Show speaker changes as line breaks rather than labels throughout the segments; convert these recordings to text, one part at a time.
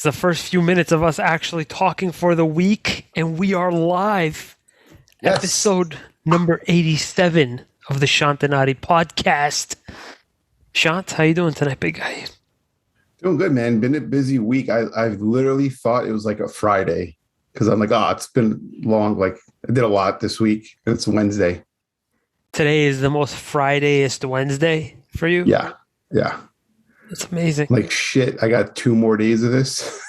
It's the first few minutes of us actually talking for the week, and we are live.
Yes.
Episode number 87 of the Shant and Ari podcast. Shant, how you doing tonight, big guy?
Doing good, man. Been a busy week. I've literally thought it was like a Friday because I'm like, oh, it's been long. Like I did a lot this week. It's Wednesday.
Today is the most Fridayest Wednesday for you?
Yeah. Yeah.
That's amazing.
Like shit. I got 2 more days of this.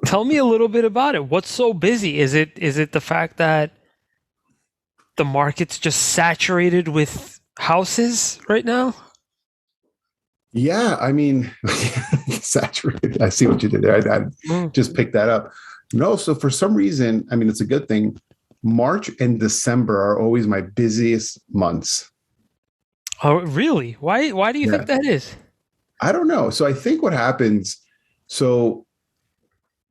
Tell me a little bit about it. What's so busy? Is it the fact that the market's just saturated with houses right now?
Yeah. I mean, saturated. I see what you did there. I
Mm.
just picked that up. No. So for some reason, I mean, it's a good thing. March and December are always my busiest months.
Oh, really? Why do you think
Yeah.
that is?
I don't know. So I think what happens, so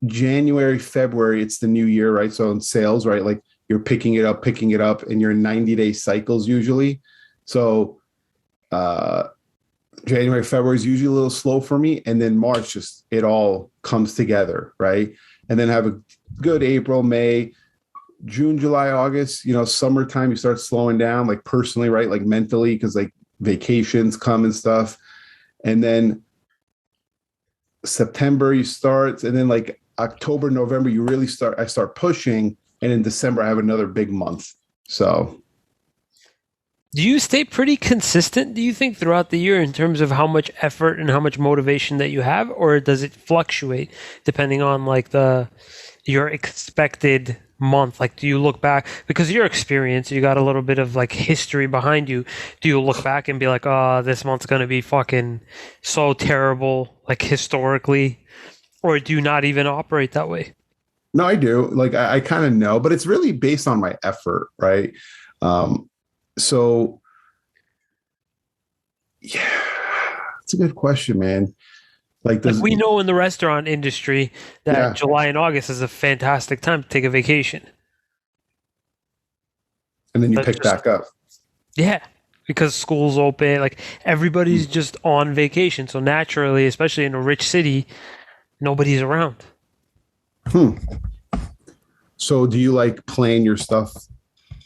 January, February, it's the new year, right? So in sales, right? Like you're picking it up, and you're in 90-day cycles usually. So uh January, February is usually a little slow for me. And then March, just it all comes together, right? And then have a good April, May, June, July, August, summertime, you start slowing down, like personally, right? Like mentally, because like vacations come and stuff. And then September you start, and then like October, November, I start pushing, and in December I have another big month. So
Do you stay pretty consistent, do you think, throughout the year in terms of how much effort and how much motivation that you have, or does it fluctuate depending on like the your expected month? Like do you look back because your experience, you got a little bit of like history behind you. Do you look back and be like, "Oh, this month's going to be fucking so terrible like historically," or do you not even operate that way?
no, I do. Like I kind of know, but it's really based on my effort, right? So yeah, it's a good question, man. Like
Like
does
we know in the restaurant industry that
yeah,
July and August is a fantastic time to take a vacation.
and then you
That's
pick
just
back up.
yeah, because school's open, like everybody's
Hmm.
just on vacation. So naturally, especially in a rich city, nobody's around.
Hmm. So do you like plan your stuff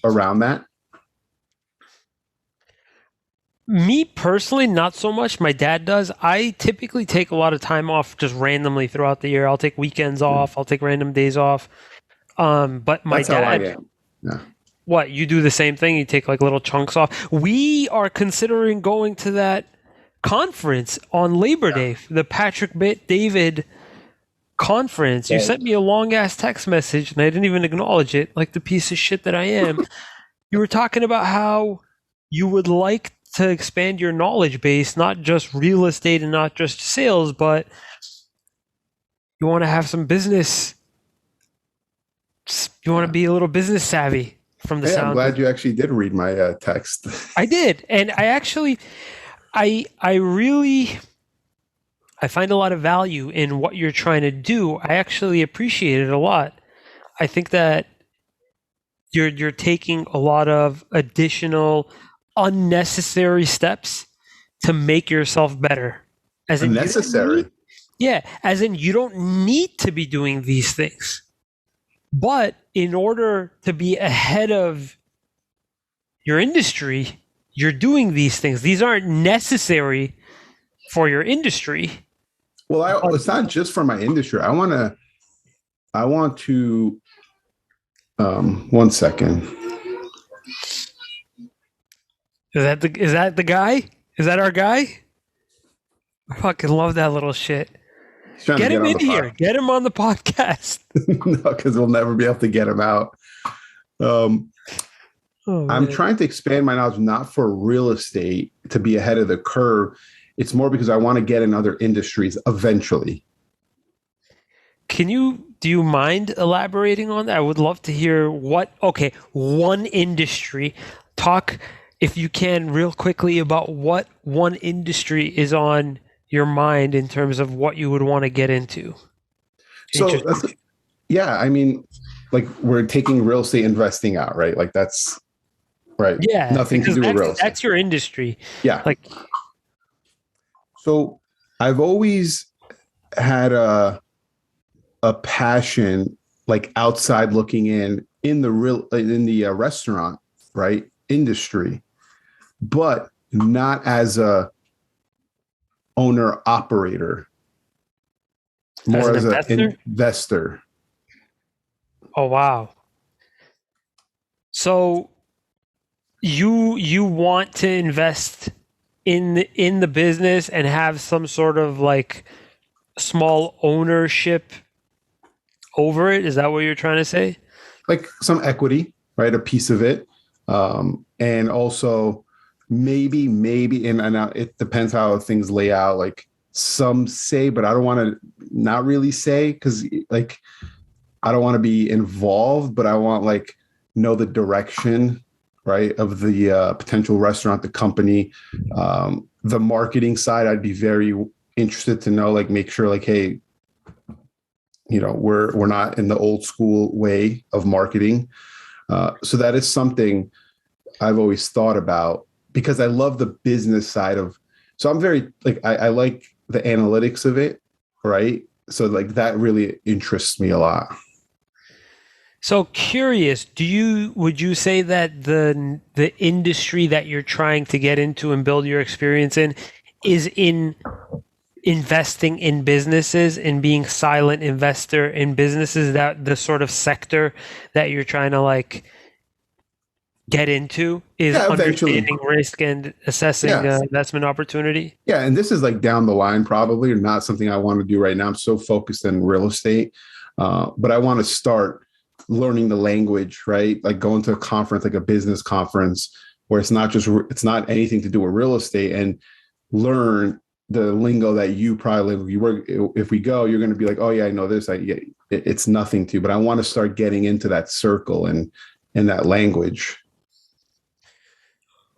around that?
Me personally, not so much. My dad does. I typically take a lot of time off just randomly throughout the year. I'll take weekends
Yeah.
off. I'll take random days off. But my
That's how I
dad,
am. Yeah.
what, you do the same thing? You take like little chunks off. We are considering going to that conference on Labor
Yeah.
Day, the Patrick David conference. You
Well,
sent me a long ass text message and I didn't even acknowledge it, like the piece of shit that I am. You were talking about how you would like to expand your knowledge base, not just real estate and not just sales, but you want to have some business. You want to
yeah.
be a little business savvy from the
Hey, I'm
sound of
glad
it.
you actually did read my text.
I did. And I actually, I really, I find a lot of value in what you're trying to do. I actually appreciate it a lot. I think that you're taking a lot of additional unnecessary steps to make yourself better. As in you don't need
Unnecessary.
yeah, as in you don't need to be doing these things. But in order to be ahead of your industry, you're doing these things. These aren't necessary for your industry.
Well,
But
it's not just for my industry. I want to, one second.
is that the guy? Is that our guy? I fucking love that little shit.
He's trying to
Get
get
him
on
in
the pod.
here. Get him on the podcast.
No, because we'll never be able to get him out. Um,
Oh
I'm
man.
trying to expand my knowledge, not for real estate to be ahead of the curve. It's more because I want to get in other industries eventually.
Do you mind elaborating on that? I would love to hear one industry. Talk, if you can, real quickly about what one industry is on your mind in terms of what you would want to get into.
So
Interesting.
that's, yeah, I mean, like we're taking real estate investing out, right? Like that's right.
Yeah,
Nothing to
because
do with
that's
real estate.
that's your industry.
Yeah.
Like,
So I've always had a passion, like outside looking in the restaurant, right, industry, but not as a owner operator,
As
more
an
as an
investor?
investor.
Oh wow. So you want to invest in the business and have some sort of like small ownership over it? Is that what you're trying to say?
Like some equity, right? A piece of it. And also maybe, and it depends how things lay out. Like some say, but I don't want to not really say because like I don't want to be involved, but I want like know the direction, right, of the potential restaurant, the company, the marketing side. I'd be very interested to know, like, make sure, like, hey, we're not in the old school way of marketing. So that is something I've always thought about because I love the business side of. So I'm very like I like the analytics of it, right? So like that really interests me a lot.
So curious, would you say that the industry that you're trying to get into and build your experience in is in investing in businesses and being silent investor in businesses, that the sort of sector that you're trying to like get into is
Yeah, eventually.
understanding risk and assessing
Yeah,
investment opportunity?
yeah, and this is like down the line, probably not something I want to do right now. I'm so focused in real estate, but I want to start learning the language, right? Like going to a conference, like a business conference, where it's not anything to do with real estate, and learn the lingo that you probably if you work if we go, you're going to be like, oh yeah, I know this. Yeah, it's nothing to, but I want to start getting into that circle and that language.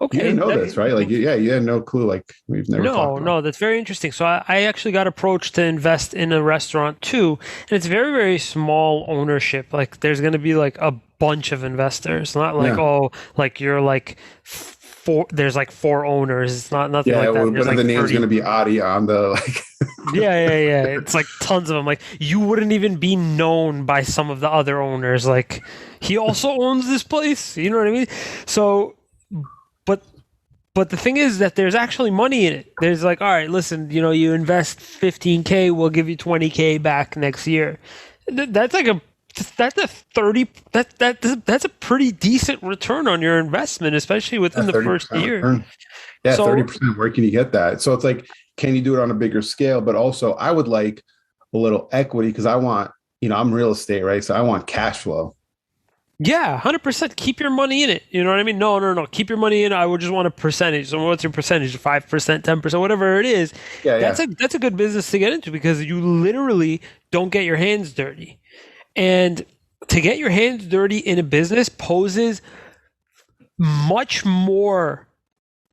You
Okay,
didn't know
that's
this, right? Like,
interesting.
yeah, you had no clue. Like, we've never talked
No,
about.
no, that's very interesting. So I actually got approached to invest in a restaurant too, and it's very, very small ownership. Like there's going to be like a bunch of investors, not like,
Yeah,
oh, like you're like four, there's like four owners. It's not nothing
yeah.
like that.
Well,
There's
one of
like
the names going to
30.
be Adi on the like.
Yeah, yeah, yeah. It's like tons of them. Like you wouldn't even be known by some of the other owners. Like he also owns this place. You know what I mean? So, but but the thing is that there's actually money in it. There's like, all right, listen, you invest 15K, we'll give you 20K back next year. That's like that's a 30 that's a pretty decent return on your investment, especially
A
within the
thirty
first
percent
year.
return. Yeah,
So
30%. Where can you get that? So it's like, can you do it on a bigger scale? But also, I would like a little equity because I want, I'm real estate, right? So I want cash flow.
yeah, 100% keep your money in it. You know what I mean? No, no, no. Keep your money in. I would just want a percentage. So what's your percentage? 5%, 10%, whatever it is.
Yeah,
That's
yeah.
a good business to get into because you literally don't get your hands dirty. And to get your hands dirty in a business poses much more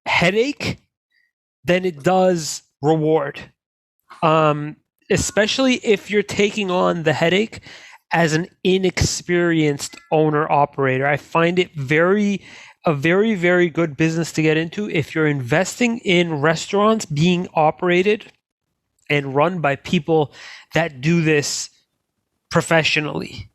headache than it does reward. Um, Especially if you're taking on the headache as an inexperienced owner operator. I find it a very, very good business to get into if you're investing in restaurants being operated and run by people that do this professionally.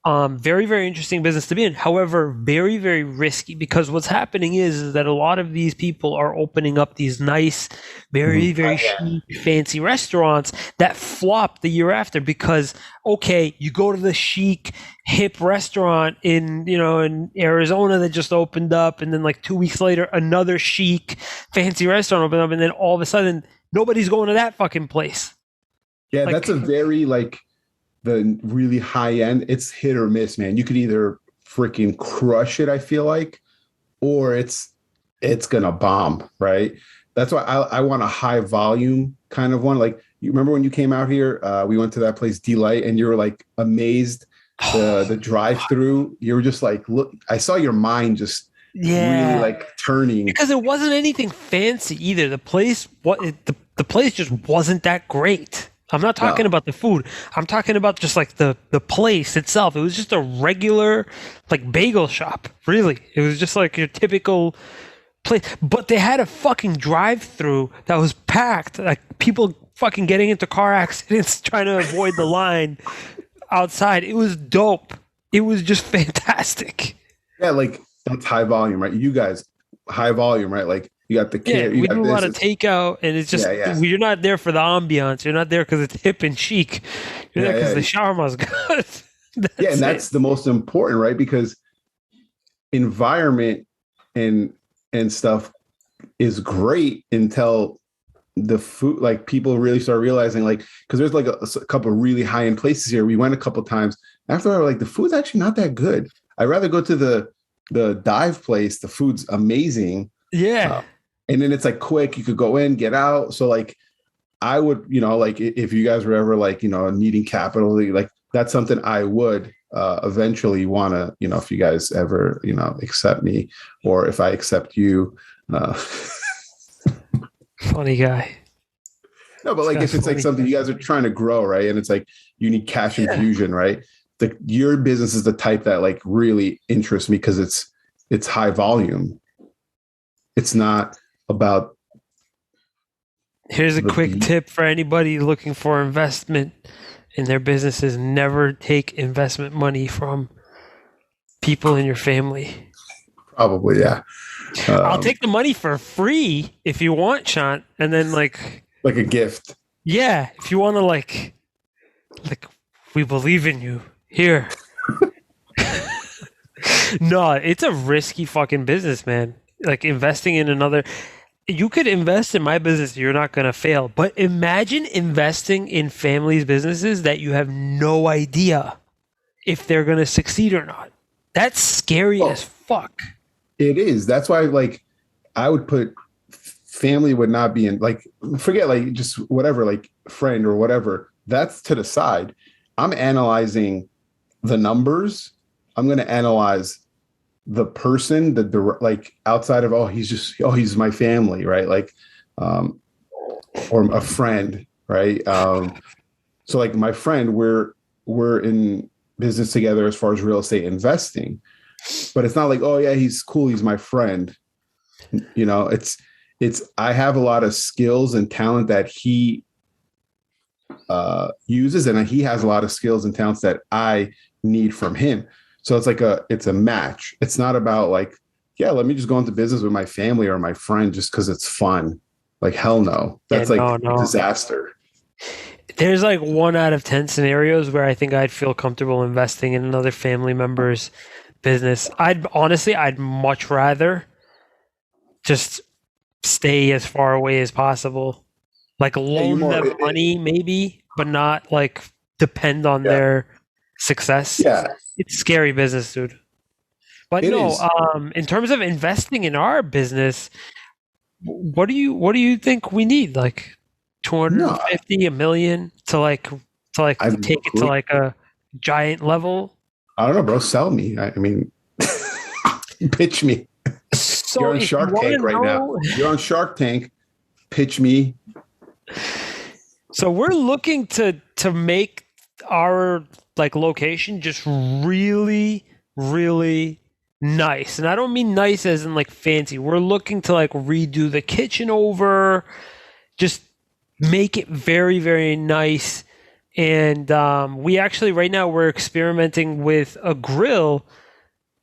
Very, very interesting business to be in. However, very, very risky because what's happening is that a lot of these people are opening up these nice, very,
Mhm.
very
Yeah.
chic, fancy restaurants that flop the year after because, okay, you go to the chic, hip restaurant in Arizona that just opened up, and then like 2 weeks later, another chic, fancy restaurant opened up, and then all of a sudden, nobody's going to that fucking place.
Yeah, that's a
Like,
very like the really high end. It's hit or miss, man. You could either freaking crush it, I feel like, or it's gonna bomb, right? That's why I want a high volume kind of one. Like you remember when you came out here, we went to that place Delight, and you were like amazed the drive through. You were just like, look, I saw your mind just really
yeah.
like turning.
Because it wasn't anything fancy either. The place just wasn't that great. I'm not talking
No,
about the food. I'm talking about just like the place itself. It was just a regular like bagel shop. Really, it was just like your typical place. But they had a fucking drive-through that was packed. Like people fucking getting into car accidents trying to avoid the line outside. It was dope. It was just fantastic.
Yeah, like that's high volume, right? You guys, high volume, right? Like you got the
Yeah,
care, you
we do
got
a lot
this.
of
It's
takeout, and it's just
yeah, yeah,
you're not there for the ambiance. You're not there because it's hip and chic. You're there
yeah,
because the
yeah,
shawarma's good.
yeah. And
That's it.
that's the most important, right? Because environment and stuff is great until the food, like people really start realizing, like, because there's like a couple of really high end places here. We went a couple of times. After I was like, the food's actually not that good. I'd rather go to the dive place. The food's amazing, uh,
Yeah.
and then it's like quick. You could go in, get out. So like, I would, like if you guys were ever like, needing capital, like that's something I would eventually want to, if you guys ever, accept me, or if I accept you. Uh,
Funny guy.
no, but
This
like if
guy's
it's like
funny.
something you guys are trying to grow, right? And it's like you need cash
Yeah.
infusion, right? Your business is the type that like really interests me because it's high volume. It's not about
Here's a
the
quick
beat.
tip for anybody looking for investment in their businesses. Never take investment money from people in your family.
Probably, yeah.
I'll
Um,
take the money for free if you want, Shant. And then like,
like a gift.
yeah, if you want to like we believe in you. Here. No, it's a risky fucking business, man. Like investing in another, you could invest in my business, you're not going to fail. But imagine investing in families' businesses that you have no idea if they're going to succeed or not. That's scary as
Well,
fuck.
it is. That's why like I would put family would not be in, like, forget like just whatever, like friend or whatever. That's to the side. I'm analyzing the numbers. I'm going to analyze the person, like outside of, he's my family, right? Like, um, or a friend, right? So like my friend, we're in business together as far as real estate investing, but it's not like, oh yeah, he's cool, he's my friend. It's I have a lot of skills and talent that he uses, and he has a lot of skills and talents that I need from him. So it's a match. It's not about like, yeah, let me just go into business with my family or my friend just because it's fun. Like hell no,
Yeah,
that's like
no, no.
disaster.
There's like 1 out of 10 scenarios where I think I'd feel comfortable investing in another family member's business. I'd much rather just stay as far away as possible. Like
Yeah, you
loan
more
them money, maybe, but not like depend on
yeah,
their success.
yeah,
It's scary business, dude. But
it
no,
is.
in terms of investing in our business, what do you think we need? Like
No,
250, a million to
I've
take it to like a giant level?
I don't know, bro. Sell me. I mean, pitch me. You're
So
on
if you
Shark
want
Tank
to
right now.
know,
You're on Shark Tank. Pitch me.
so we're looking to make our like location just really, really nice. And I don't mean nice as in like fancy. We're looking to like redo the kitchen over, just make it very, very nice. And we actually right now we're experimenting with a grill,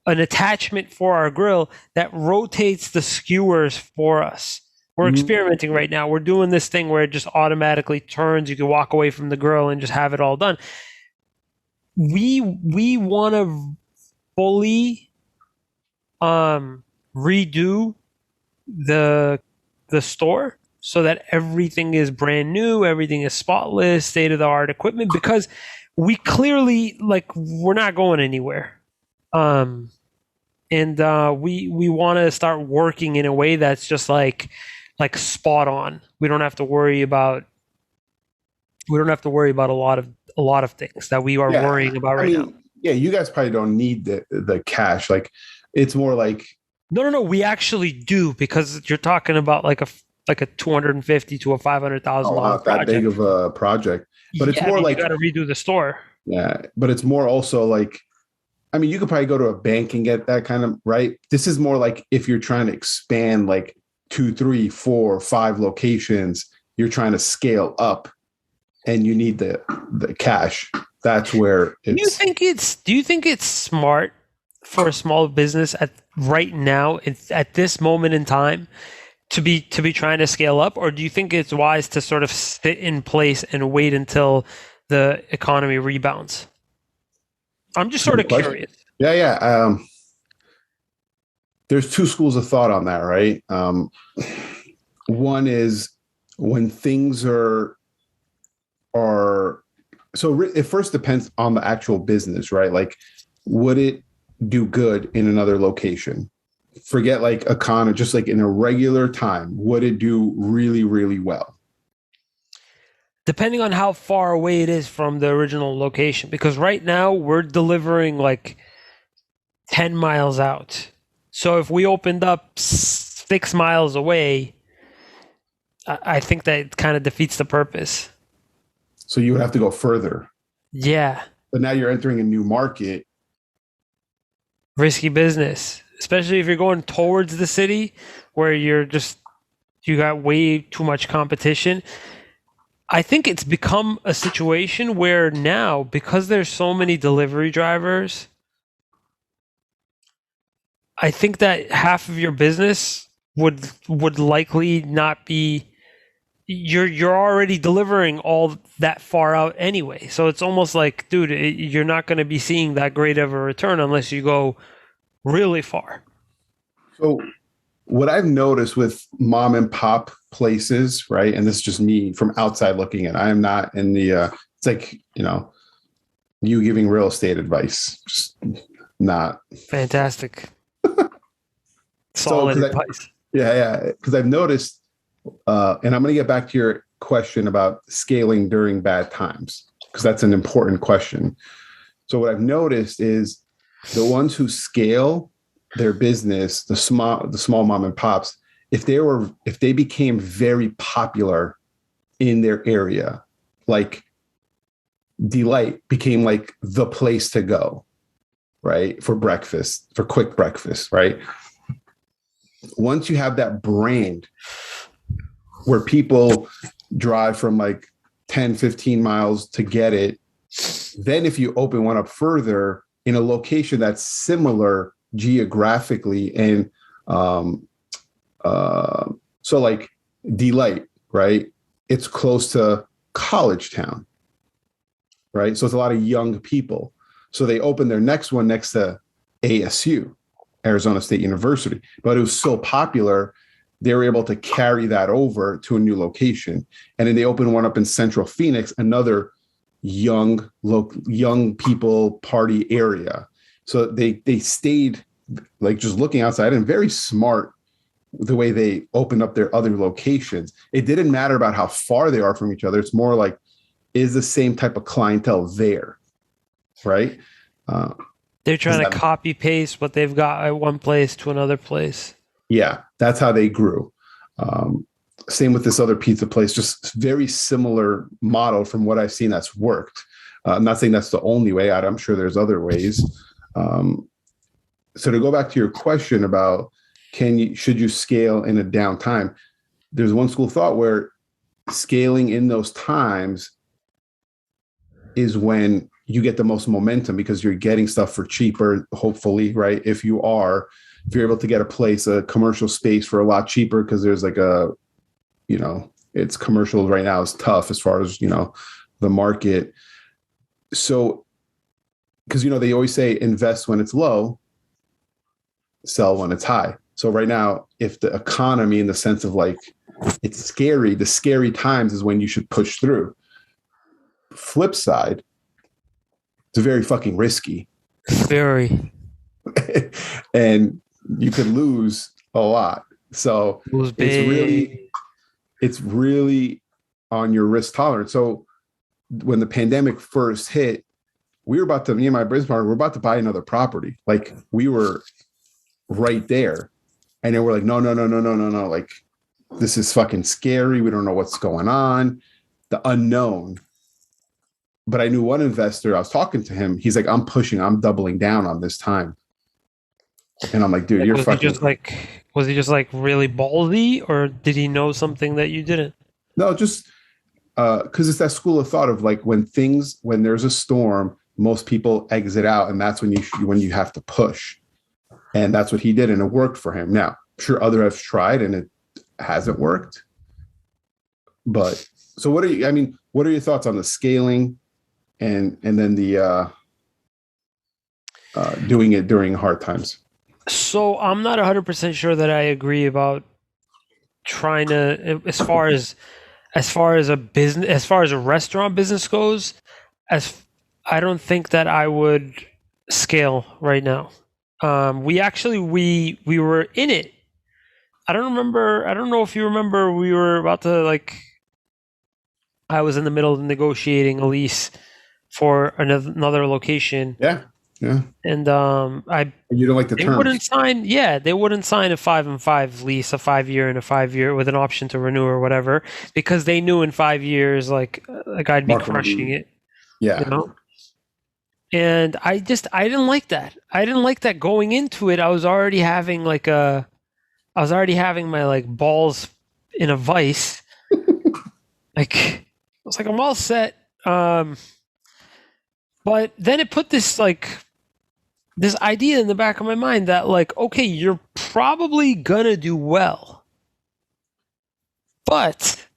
an attachment for our grill that rotates the skewers for us. We're experimenting right now. We're doing this thing where it just automatically turns. You can walk away from the grill and just have it all done. We want to fully redo the the store so that everything is brand new, everything is spotless, state of the art equipment because we clearly like we're not going anywhere. Um and we want to start working in a way that's just like spot on. We don't have to worry about a lot of things that we are
Yeah.
worrying about
I
right now.
mean, yeah, you guys probably don't need the cash. Like it's more like,
No, no, no. We actually do because you're talking about like a 250 to a five hundred thousand
oh,
dollar
not that big
project.
of a project. But it's
Yeah, I
more
mean you
like,
got to redo the store.
yeah, but it's more also like, I mean, you could probably go to a bank and get that kind of right. This is more like if you're trying to expand like two, three, four, five locations you're trying to scale up and you need the cash, that's where it's.
Do you think it's smart for a small business at right now at this moment in time to be trying to scale up, or do you think it's wise to sort of sit in place and wait until the economy rebounds? I'm just sort
Good
of
question.
curious.
Yeah, yeah. There's two schools of thought on that, right? One is when things are so it first depends on the actual business, right? Like, would it do good in another location? Forget like economy, just like in a regular time, would it do really, really well?
Depending on how far away it is from the original location, because right now we're delivering like 10 miles out. So if we opened up 6 miles away, I think that kind of defeats the purpose.
So you would have to go further.
Yeah,
But now you're entering a new market.
risky business, especially if you're going towards the city where you got way too much competition. I think it's become a situation where now, because there's so many delivery drivers, I think that half of your business would likely not be you're already delivering all that far out anyway. So it's almost like, dude, you're not going to be seeing that great of a return unless you go really far.
So what I've noticed with mom and pop places, right? And this is just me from outside looking in. I am not in the it's like, you giving real estate advice. Just not.
Fantastic.
So
Solid advice.
yeah, yeah. Because I've noticed, and I'm gonna get back to your question about scaling during bad times, because that's an important question. So what I've noticed is the ones who scale their business, the small mom and pops, if they became very popular in their area, like Delight became like the place to go, right? For breakfast, for quick breakfast, right? Once you have that brand where people drive from like 10, 15 miles to get it, then if you open one up further in a location that's similar geographically and so like Delight, right? It's close to College Town, right? So it's a lot of young people. So they opened their next one next to ASU, Arizona State University, but it was so popular, they were able to carry that over to a new location. And then they opened one up in Central Phoenix, another young people party area. So they stayed like just looking outside, and very smart the way they opened up their other locations. It didn't matter about how far they are from each other. It's more like, is the same type of clientele there, right?
They're trying to copy paste what they've got at one place to another place.
Yeah, that's how they grew. Same with this other pizza place, just very similar model from what I've seen that's worked. I'm not saying that's the only way. I'm sure there's other ways. So to go back to your question about should you scale in a downtime? There's one school of thought where scaling in those times is when you get the most momentum, because you're getting stuff for cheaper, hopefully, right? If you're able to get a commercial space for a lot cheaper, because there's like it's commercial right now is tough as far as, the market. So, because, they always say invest when it's low, sell when it's high. So right now, if the economy, in the sense of like, it's scary, the scary times is when you should push through. Flip side, it's very fucking risky.
Very.
And you could lose a lot. So it's really on your risk tolerance. So when the pandemic first hit, me and my business partner, we're about to buy another property. Like, we were right there. And then we're like, no. Like, this is fucking scary. We don't know what's going on. The unknown. But I knew one investor, I was talking to him. He's like, I'm doubling down on this time. And I'm like, dude,
was he just like really ballsy, or did he know something that you didn't?
No, just because it's that school of thought of like when there's a storm, most people exit out, and that's when you have to push, and that's what he did, and it worked for him. Now, I'm sure other have tried, and it hasn't worked. But so, what are you? I mean, what are your thoughts on the scaling, and then the doing it during hard times?
So I'm not 100% sure that I agree about trying to, as far as a business, as far as a restaurant business goes, as I don't think that I would scale right now. We actually we were in it. I don't remember. I don't know if you remember. We were about to like. I was in the middle of negotiating a lease for another location,
Yeah, yeah.
and I
You don't like the
they wouldn't
terms.
sign. Yeah, they wouldn't sign a 5 and 5 lease, a 5 year and a 5 year with an option to renew or whatever, because they knew in 5 years, like I'd be
Market will
crushing
be,
it, you
yeah.
know. And I didn't like that. I didn't like that going into it. I was already having my like balls in a vice. Like I was like I'm all set. But then it put this idea in the back of my mind that like, okay, you're probably gonna do well, but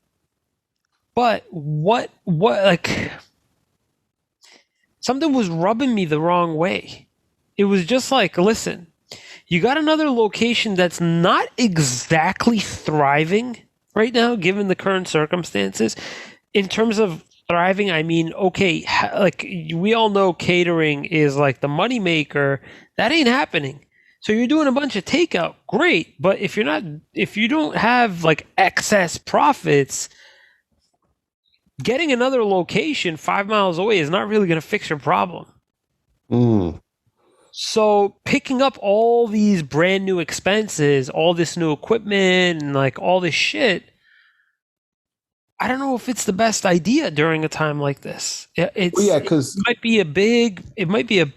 what like something was rubbing me the wrong way. It was just like, listen, you got another location that's not exactly thriving right now, given the current circumstances. In terms of thriving, I mean, okay, like we all know catering is like the money maker. That ain't happening. So you're doing a bunch of takeout, great. But if you don't have like excess profits, getting another location 5 miles away is not really going to fix your problem.
Mm.
So picking up all these brand new expenses, all this new equipment, and like all this shit, I don't know if it's the best idea during a time like this.
Well, yeah,
It
because
might be a big, it might be a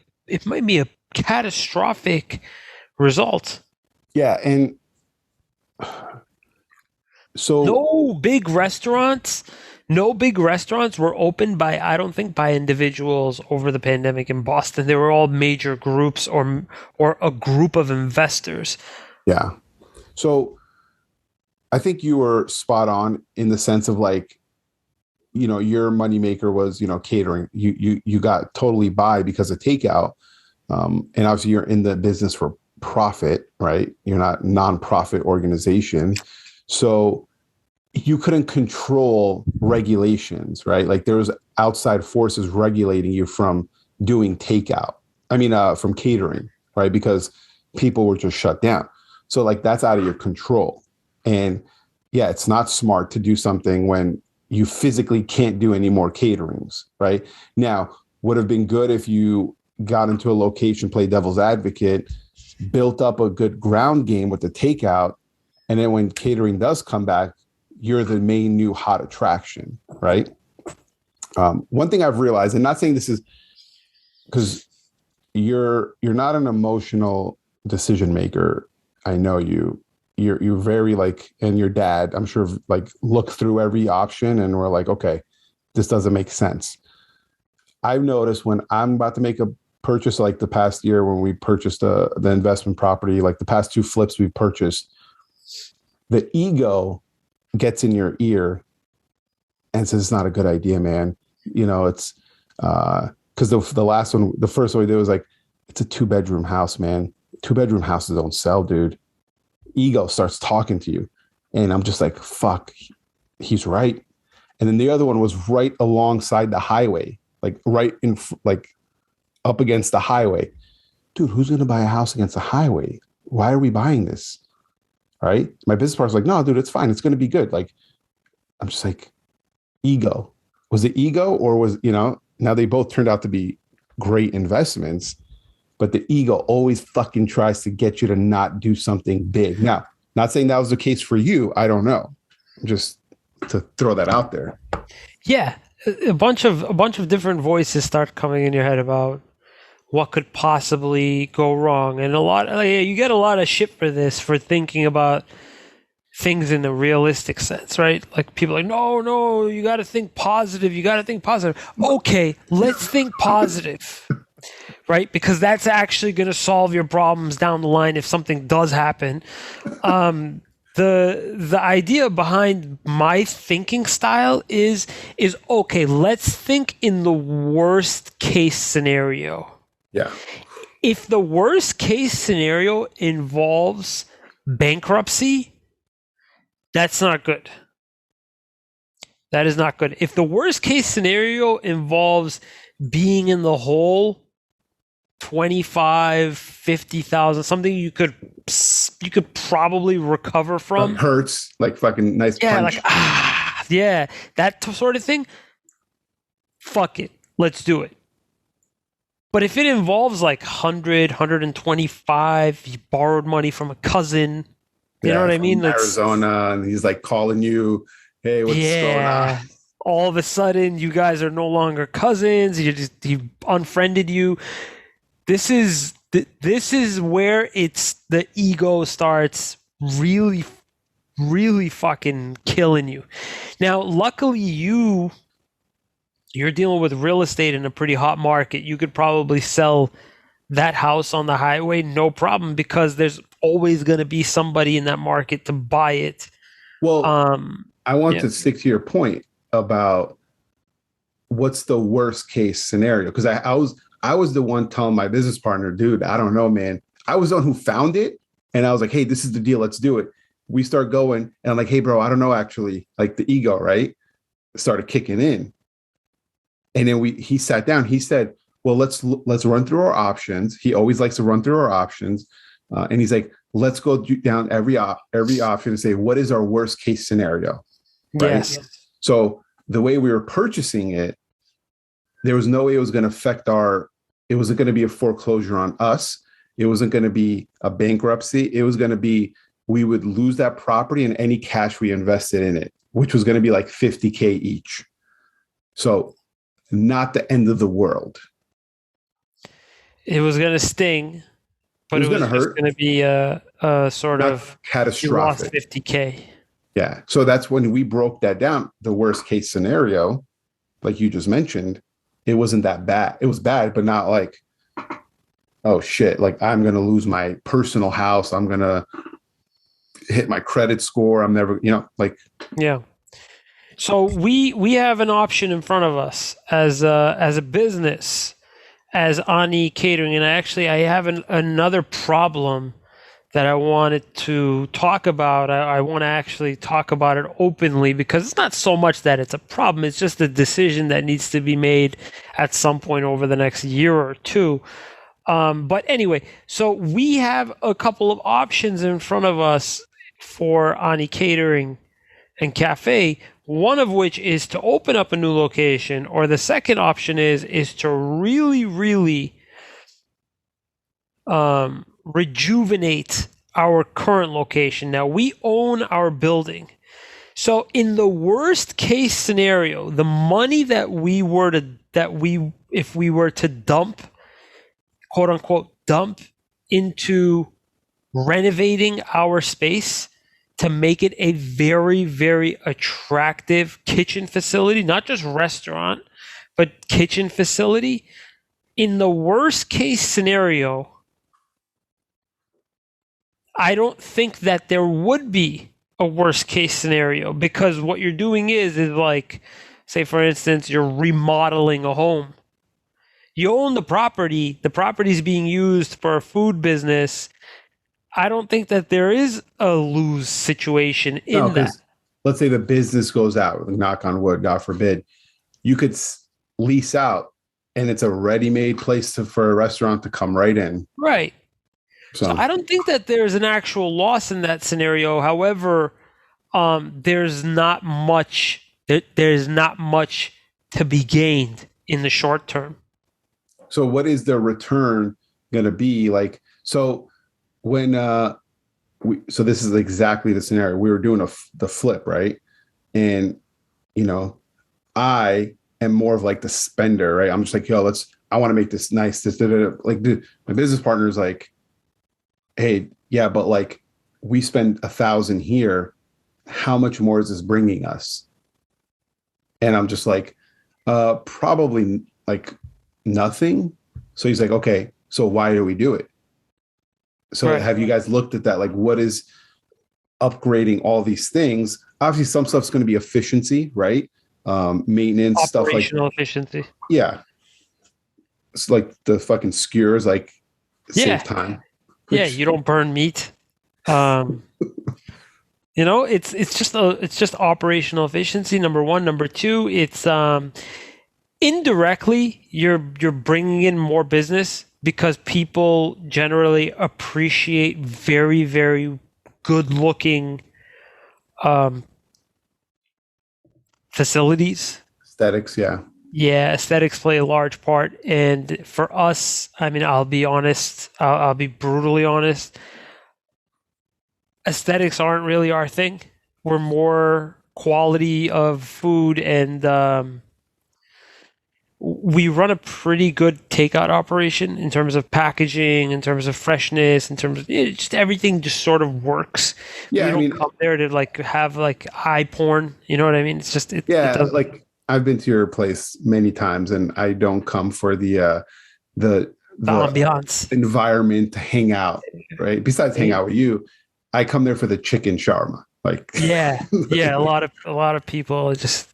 catastrophic result.
yeah, and so
No big restaurants, no big restaurants were opened by, I don't think, by individuals over the pandemic in Boston. They were all major groups or a group of investors.
yeah, so I think you were spot on in the sense of like, your moneymaker was, catering. You got totally by because of takeout. And obviously you're in the business for profit, right? You're not nonprofit organization. So you couldn't control regulations, right? Like there was outside forces regulating you from doing takeout. I mean, from catering, right? Because people were just shut down. So like that's out of your control. And yeah, it's not smart to do something when you physically can't do any more caterings, right? Now, would have been good if you got into a location, play devil's advocate, built up a good ground game with the takeout, and then when catering does come back, you're the main new hot attraction, right? One thing I've realized, and not saying this is because you're not an emotional decision maker. I know you. You're very like, and your dad, I'm sure, like look through every option, and we're like, okay, this doesn't make sense. I've noticed when I'm about to make a purchase, like the past year when we purchased the investment property, like the past two flips we purchased, the ego gets in your ear and says it's not a good idea, man. It's because the last one, the first one we did was like, it's a 2-bedroom house, man. 2-bedroom houses don't sell, dude. Ego starts talking to you, and I'm just like, fuck, he's right. And then the other one was right alongside the highway, like right in like up against the highway. Dude, who's going to buy a house against a highway? Why are we buying this? Right? My business partner's like, no, dude, it's fine. It's going to be good. Like, I'm just like, ego. Was it ego or was, now they both turned out to be great investments, but the ego always fucking tries to get you to not do something big. Now, not saying that was the case for you. I don't know. Just to throw that out there.
Yeah, a bunch of different voices start coming in your head about what could possibly go wrong, and you get a lot of shit for this, for things in a realistic sense, right? Like people are like, no, no, you got to think positive. You got to think positive. Okay, let's think positive, right? Because that's actually going to solve your problems down the line if something does happen. The idea behind my thinking style is okay, let's think in the worst case scenario.
Yeah.
If the worst case scenario involves bankruptcy, that's not good. That is not good. If the worst case scenario involves being in the hole 25, 50,000, something you could probably recover
Like
from.
hurts, like fucking nice
Yeah, like
punch.
yeah, that sort of thing. Fuck it. Let's do it. But if it involves like 100, 125, you borrowed money from a cousin, you know
Yeah,
what I mean?
from
That's
Arizona, and he's like calling you, "Hey, what's going on?"
yeah. All of a sudden, you guys are no longer cousins. He unfriended you. This is where it's the ego starts really, really fucking killing you. Now, luckily, you're dealing with real estate in a pretty hot market. You could probably sell that house on the highway, no problem, because there's always going to be somebody in that market to buy it.
Well, I want
Yeah,
to stick to your point about what's the worst case scenario, because I was the one telling my business partner, dude, I don't know, man. I was the one who found it, and I was like, hey, this is the deal, let's do it. We start going, and I'm like, hey, bro, I don't know, actually, like the ego, right, started kicking in. And then he sat down. He said, well, let's run through our options. He always likes to run through our options. And he's like, let's go down every option and say, what is our worst case scenario? Right.
yes,
So the way we were purchasing it, there was no way it was going to affect it wasn't going to be a foreclosure on us. It wasn't going to be a bankruptcy. It was going to be, we would lose that property and any cash we invested in it, which was going to be like 50K each. So not the end of the world.
it was going to sting,
It
but it
was going
was
to
just
hurt,
going to be a sort
not
of you lost
catastrophic.
50K.
Yeah. So that's when we broke that down. The worst case scenario, like you just mentioned, it wasn't that bad. It was bad, but not like, oh shit, like I'm going to lose my personal house. I'm going to hit my credit score. I'm never, like,
Yeah. So we have an option in front of us as a business, as Ani Catering, and I have another problem that I wanted to talk about. I want to actually talk about it openly because it's not so much that it's a problem; it's just a decision that needs to be made at some point over the next year or two. But anyway, so we have a couple of options in front of us for Ani Catering and Cafe. One of which is to open up a new location, or the second option is to really, really rejuvenate our current location. Now we own our building. So in the worst case scenario, the money if we were to dump, quote unquote, dump into renovating our space to make it a very, very attractive kitchen facility, not just restaurant, but kitchen facility. In the worst case scenario, I don't think that there would be a worst case scenario because what you're doing is like, say for instance, you're remodeling a home. You own the property is being used for a food business. I don't think that there is a lose situation
no,
in that.
because let's say the business goes out, knock on wood, God forbid, you could lease out and it's a ready-made place for a restaurant to come right in.
Right. So
So,
I don't think that there's an actual loss in that scenario. However, there's not much there's not much to be gained in the short term.
so what is the return going to be like? So when so this is exactly the scenario. We were doing the flip, right? And you know, I am more of like the spender, right? I'm just like, yo, I want to make this nice. Like, dude, my business partner is like, hey, yeah, but like we spend 1,000 here. how much more is this bringing us? And I'm just like, probably like nothing. So he's like, okay, so why do we do it? So
Right.
have you guys looked at that? Like, what is upgrading all these things? Obviously, some stuff's going to be efficiency, right? Maintenance stuff like,
Operational efficiency.
yeah, it's like the fucking skewers, like save
Yeah.
time,
Yeah.
which
You don't burn meat. Um, it's just operational efficiency. Number one. Number two, it's indirectly you're bringing in more business because people generally appreciate very, very good looking um, facilities.
aesthetics, yeah.
Yeah, aesthetics play a large part. And for us, I mean, I'll be honest, I'll be brutally honest. Aesthetics aren't really our thing. We're more quality of food, and we run a pretty good takeout operation in terms of packaging, in terms of freshness, in terms of just everything just sort of works.
Yeah,
We
I
don't
mean,
come there to like have like eye porn. You know what I mean? It's just it
yeah,
doesn't.
like I've been to your place many times, and I don't come for the
The
the
ambiance.
environment to hang out, right? Besides hang
Right?
out with you, I come there for the chicken shawarma. Like,
Yeah, yeah. A lot of people just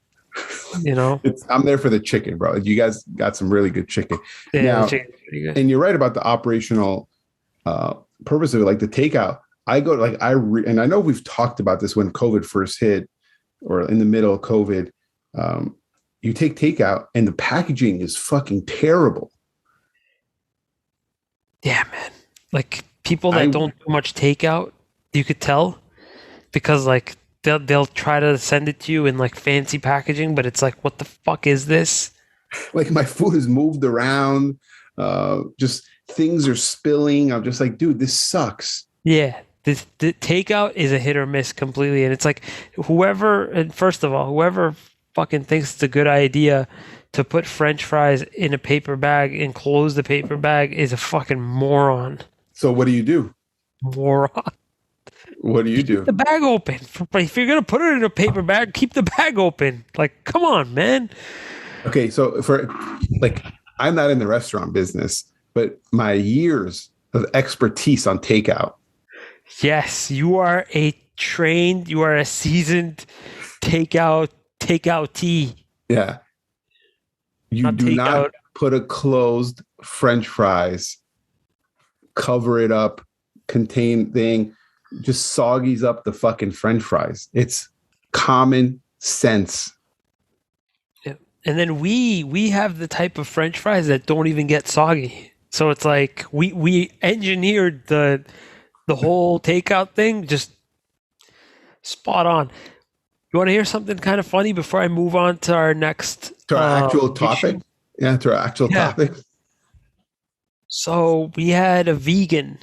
you know
I'm there for the chicken, bro. You guys got some really good chicken.
yeah, the
Now,
chicken's pretty good.
and you're right about the operational uh, purpose of it, like the takeout. I go like and I know we've talked about this when COVID first hit, or in the middle of COVID. Um, you take takeout, and the packaging is fucking terrible.
Yeah, man. Like people that
I
don't do much takeout, you could tell because like they'll try to send it to you in like fancy packaging, but it's like, what the fuck is this?
like my food is moved around. Just things are spilling. I'm just like, dude, this sucks.
Yeah, this the takeout is a hit or miss completely, and it's like whoever. And first of all, whoever fucking thinks it's a good idea to put French fries in a paper bag and close the paper bag is a fucking moron.
So what do you do?
Moron.
What do you
Keep
do?
the bag open. If you're gonna put it in a paper bag, keep the bag open. Like, come on, man.
Okay, so for like, I'm not in the restaurant business, but my years of expertise on takeout.
Yes, you are a seasoned takeoutee,
Yeah, you
not
do not
takeout.
put a closed French fries, cover it up, contain thing, just soggies up the fucking French fries. It's common sense.
Yeah. And then we have the type of French fries that don't even get soggy. So it's like we engineered the whole takeout thing just spot on. You want to hear something kind of funny before I move on to our next
To our actual topic.
issue?
Yeah, to our actual
Yeah.
topic.
So we had a vegan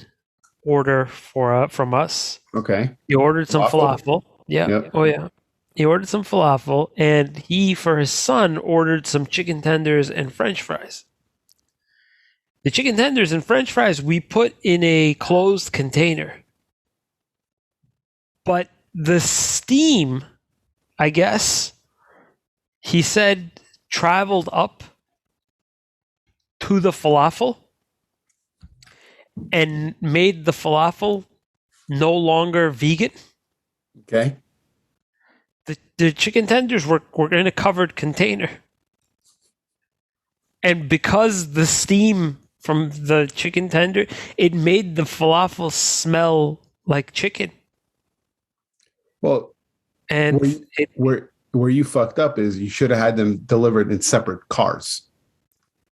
order from us.
Okay.
He ordered some
Waffle.
falafel. Yeah.
Yep.
Oh yeah. He ordered some falafel, and he, for his son, ordered some chicken tenders and French fries. The chicken tenders and French fries we put in a closed container, but the steam, I guess, he said, traveled up to the falafel and made the falafel no longer vegan.
Okay.
The chicken tenders were in a covered container. And because the steam from the chicken tender, it made the falafel smell like chicken.
Well,
And it,
where you fucked up is you should have had them delivered in separate cars.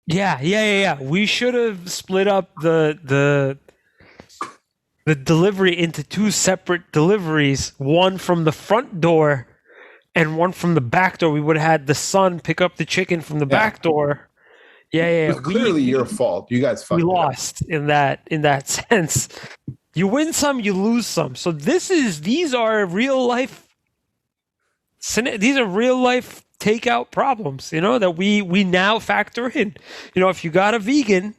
yeah. We should have split up the delivery into two separate deliveries, one from the front door and one from the back door. We would have had the son pick up the chicken from the
Yeah.
back door. Yeah.
It was clearly your fault. You guys
We
fucked it up.
lost in that sense. You win some, you lose some. So these are real life takeout problems, that we now factor in. If you got a vegan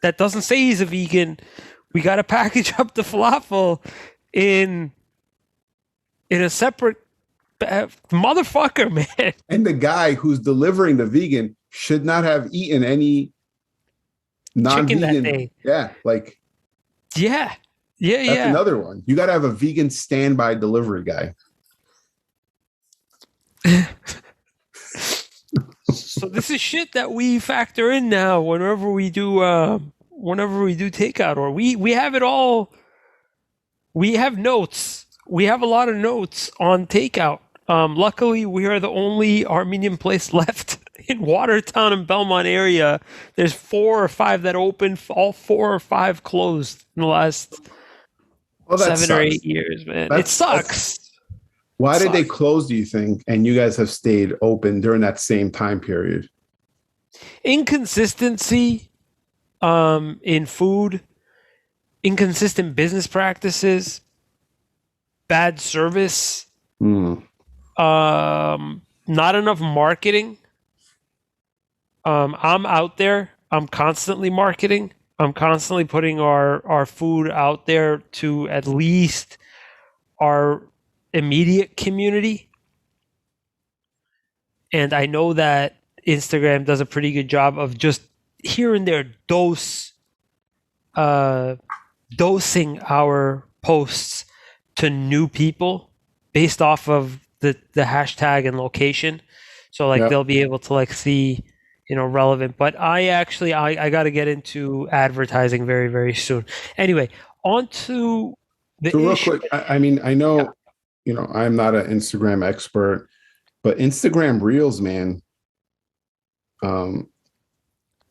that doesn't say he's a vegan, we got to package up the falafel in in a separate motherfucker, man.
And the guy who's delivering the vegan should not have eaten any
Chicken that
non-vegan.
day.
Yeah, like
Yeah. Yeah,
that's
yeah.
another one. You got to have a vegan standby delivery guy.
So this is shit that we factor in now whenever we do takeout, or we have it all. We have notes. We have a lot of notes on takeout. Luckily, we are the only Armenian place left in Watertown and Belmont area. There's 4 or 5 that opened. All 4 or 5 closed in the last
Well, that
7 or 8
sucks.
years, man. It
That's
sucks. It
why did they
sucks.
close, do you think? And you guys have stayed open during that same time period?
Inconsistency in food, inconsistent business practices, bad service,
Hmm.
not enough marketing. I'm out there. I'm constantly marketing. I'm constantly putting our food out there to at least our immediate community. And I know that Instagram does a pretty good job of just here and there uh, dosing our posts to new people based off of the hashtag and location. So like
Yep.
they'll be able to like see, relevant. But I got to get into advertising very, very soon. Anyway, on to the
So real
issue.
quick, I mean, I
Yeah,
know, I'm not an Instagram expert, but Instagram Reels, man, um,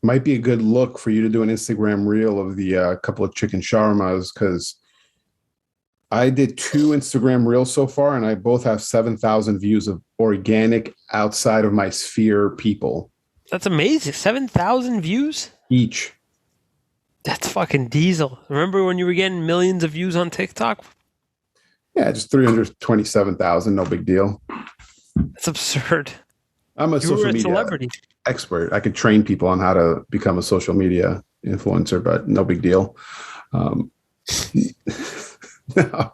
might be a good look for you to do an Instagram Reel of the couple of chicken shawarmas because I did 2 Instagram Reels so far, and I both have 7,000 views of organic outside of my sphere people
that's amazing. 7,000 views?
each.
That's fucking diesel. Remember when you were getting millions of views on TikTok?
Yeah, just 327,000, no big deal.
That's absurd.
I'm a
You were
social
a
media
celebrity.
expert. I could train people on how to become a social media influencer, but no big deal. Um, no.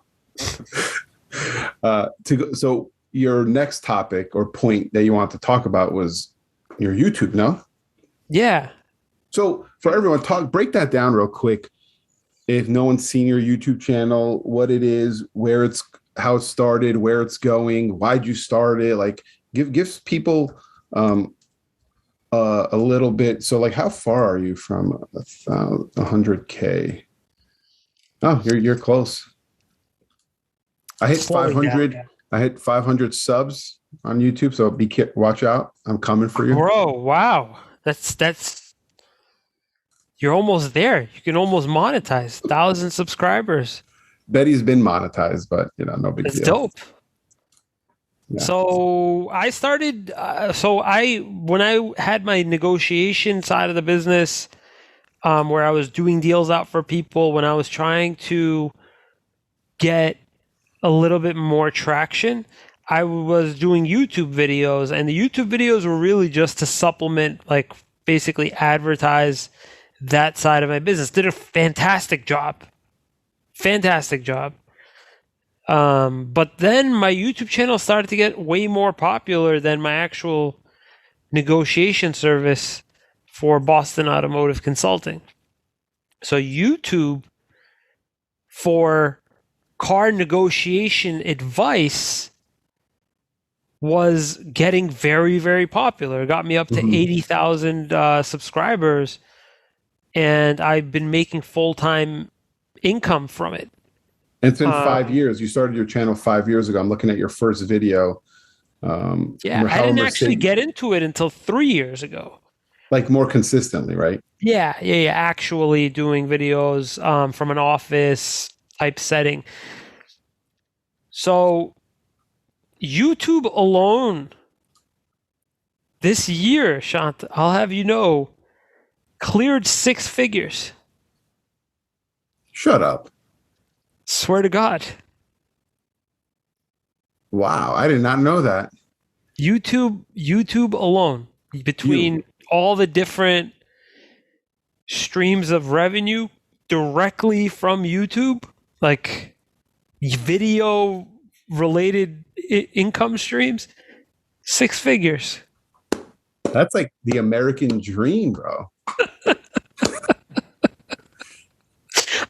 So your next topic or point that you want to talk about was your YouTube, no?
Yeah.
So for everyone, break that down real quick. If no one's seen your YouTube channel, what it is, how it started, where it's going, why'd you start it? Like, gives people um, a little bit. So, like, how far are you from 100K? Oh, you're close. I hit
Slowing down.
500. I hit 500 subs on YouTube. So watch out. I'm coming for you.
Bro, wow. That's you're almost there. You can almost monetize 1,000 subscribers.
Betty's been monetized, but no big
That's
deal.
dope.
Yeah.
So I started. When I had my negotiation side of the business, where I was doing deals out for people, when I was trying to get a little bit more traction, I was doing YouTube videos, and the YouTube videos were really just to supplement, like basically advertise that side of my business. Did a fantastic job. Fantastic job. But then my YouTube channel started to get way more popular than my actual negotiation service for Boston Automotive Consulting. So YouTube for car negotiation advice was getting very, very popular. It got me up to
Mhm.
80,000 subscribers, and I've been making full time income from it.
It's been 5
Um,
years. You started your channel 5 years ago. I'm looking at your first video.
yeah, I
How
didn't actually
Mercedes,
get into it until 3 years ago.
like more consistently, right?
Yeah, yeah, yeah. Actually doing videos from an office type setting. So YouTube alone this year, Shant, I'll have you know, cleared 6 figures.
Shut up.
Swear to God.
Wow, I did not know that.
YouTube alone,
You
between all the different streams of revenue directly from YouTube, like video, related income streams, six figures.
That's like the American dream, bro.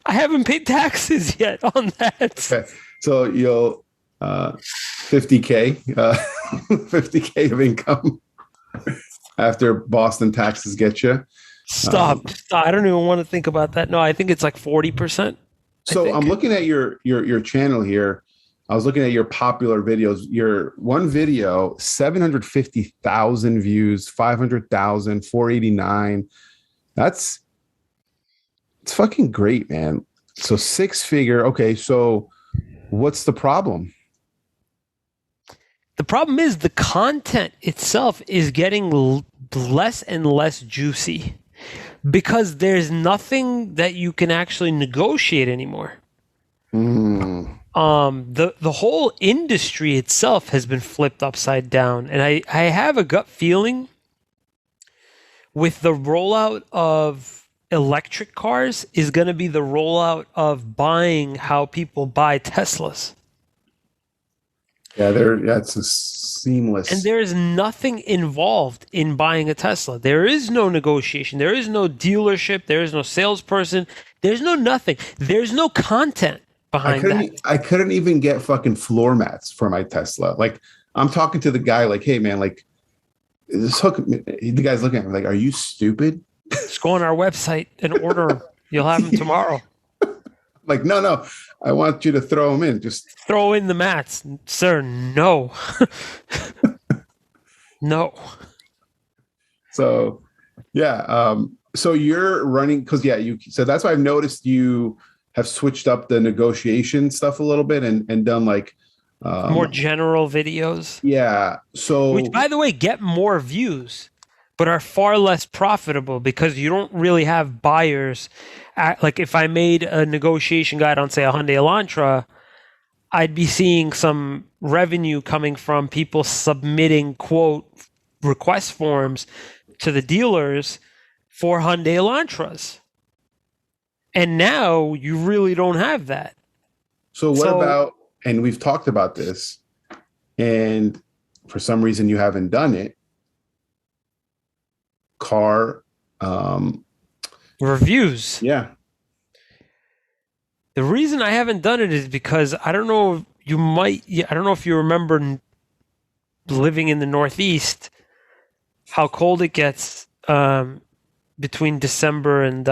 I haven't paid taxes yet on that.
Okay. So you'll 50K, 50K of income after Boston taxes get you.
Stop. I don't even want to think about that. No, I think it's like 40%. I
So I'm
think.
looking at your channel here. I was looking at your popular videos. Your one video, 750,000 views, 500,000, 489. That's it's fucking great, man. So six figure. Okay, so what's the problem?
The problem is the content itself is getting less and less juicy because there's nothing that you can actually negotiate anymore.
Mm.
The whole industry itself has been flipped upside down, and I have a gut feeling with the rollout of electric cars is going to be the rollout of buying how people buy Teslas.
Yeah, that's a
And
seamless.
there is nothing involved in buying a Tesla. There is no negotiation. There is no dealership. There is no salesperson. There's no nothing. There's no content behind that.
I couldn't even get fucking floor mats for my Tesla. Like I'm talking to the guy, like, hey man, like this hook. The guy's looking at me like, are you stupid?
Just go on our website and order them. You'll have them tomorrow.
Like, no, I want you to throw them in. Just
Throw in the mats. Sir, no. No.
so, yeah. So you're running because yeah, you. So that's why I've noticed you have switched up the negotiation stuff a little bit and done like,
More general videos,
yeah.
which,
So
by the way, get more views, but are far less profitable because you don't really have buyers. Like if I made a negotiation guide on, say, a Hyundai Elantra, I'd be seeing some revenue coming from people submitting quote request forms to the dealers for Hyundai Elantras. And now you really don't have that.
so what
So
about? And we've talked about this, and for some reason you haven't done it. Car,
reviews.
yeah.
The reason I haven't done it is because I don't know if you might. I don't know if you remember living in the Northeast, how cold it gets between December and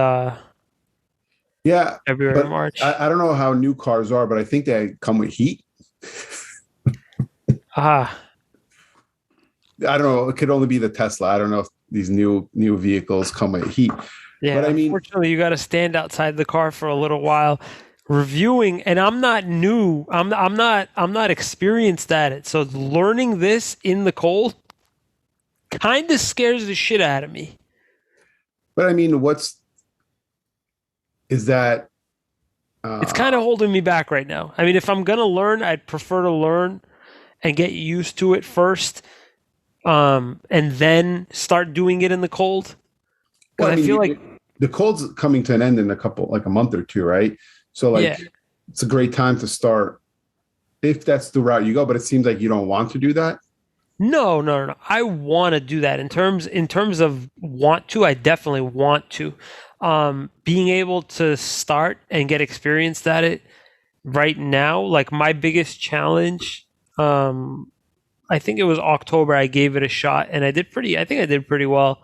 Yeah,
February,
but
March.
I don't know how new cars are, but I think they come with heat.
Ah,
I don't know. It could only be the Tesla. I don't know if these new vehicles come with heat. But
yeah.
I mean,
Unfortunately, you got to stand outside the car for a little while, reviewing. And I'm not new. I'm not experienced at it. So learning this in the cold kind of scares the shit out of me.
but I mean, what's is that?
It's kind of holding me back right now. I mean, if I'm gonna learn, I'd prefer to learn and get used to it first, and then start doing it in the cold.
Well,
Because
I
I
mean,
feel like,
the cold's coming to an end in like a month or two, right? So
yeah,
like, it's a great time to start if that's the route you go. But it seems like you don't want to do that.
no. I want to do that in terms of want to. I definitely want to. Being able to start and get experienced at it right now, like my biggest challenge. I think it was October. I gave it a shot, and I did pretty. I think I did pretty well.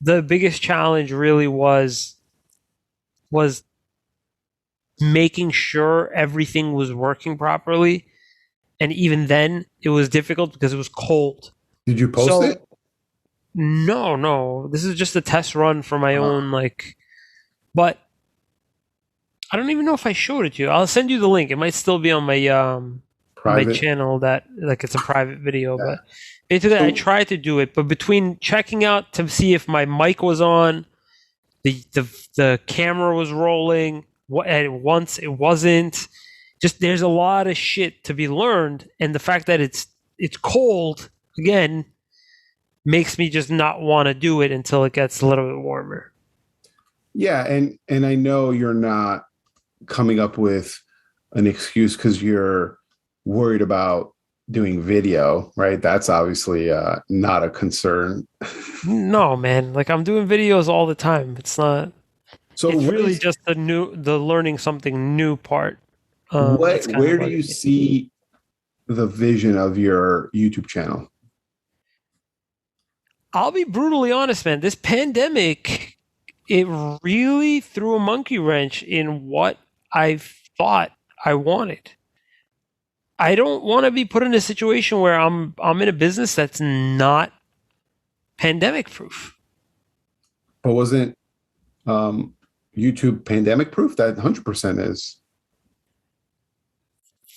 The biggest challenge really was making sure everything was working properly, and even then it was difficult because it was cold.
Did you post
So
it?
no, this is just a test run for my
Uh,
own, like, but I don't even know if I showed it to you. I'll send you the link. It might still be on my
Private.
channel, that like it's a private video,
Yeah.
but basically I
So
tried to do it, but between checking out to see if my mic was on, the camera was rolling, and once it wasn't, just there's a lot of shit to be learned, and the fact that it's cold again makes me just not want to do it until it gets a little bit warmer.
yeah, and I know you're not coming up with an excuse because you're worried about doing video, right? That's obviously not a concern.
No, man. Like I'm doing videos all the time. It's not.
So
It's
what
really
is
just the learning something new part. That's
what
kind of
where do
bugging
you
me.
see the vision of your YouTube channel?
I'll be brutally honest, man. This pandemic, it really threw a monkey wrench in what I thought I wanted. I don't want to be put in a situation where I'm in a business that's not pandemic proof.
But wasn't um, YouTube pandemic proof? That 100% is.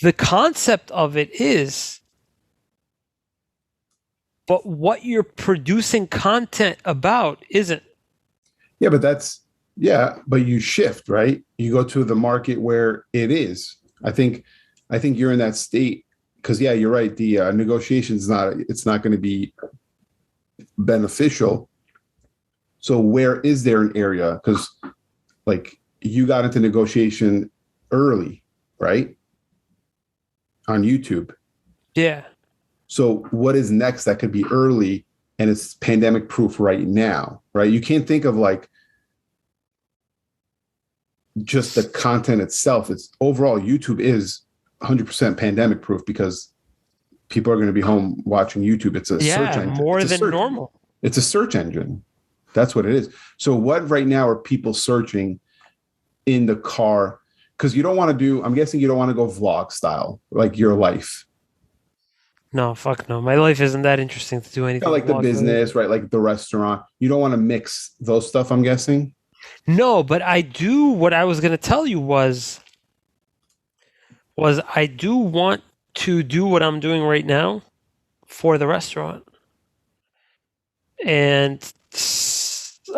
The concept of it is, but what you're producing content about isn't.
Yeah, but yeah, but you shift, right? You go to the market where it is. I think you're in that state because yeah, you're right. The negotiations not it's not going to be beneficial. So where is there an area? Because like you got into negotiation early, right? On YouTube.
Yeah.
So what is next that could be early and it's pandemic proof right now, right? You can't think of like just the content itself. It's overall YouTube is 100% pandemic proof because people are going to be home watching YouTube. It's a search
Yeah,
engine.
more than normal.
It's a search engine. That's what it is. So what right now are people searching in the car? Because you don't want to do, I'm guessing you don't want to go vlog style, like your life.
No, fuck no. My life isn't that interesting to do
Kind of
anything
like the
vlog related.
business, right? Like the restaurant. You don't want to mix those stuff, I'm guessing.
No, but I do what I was going to tell you was I do want to do what I'm doing right now for the restaurant and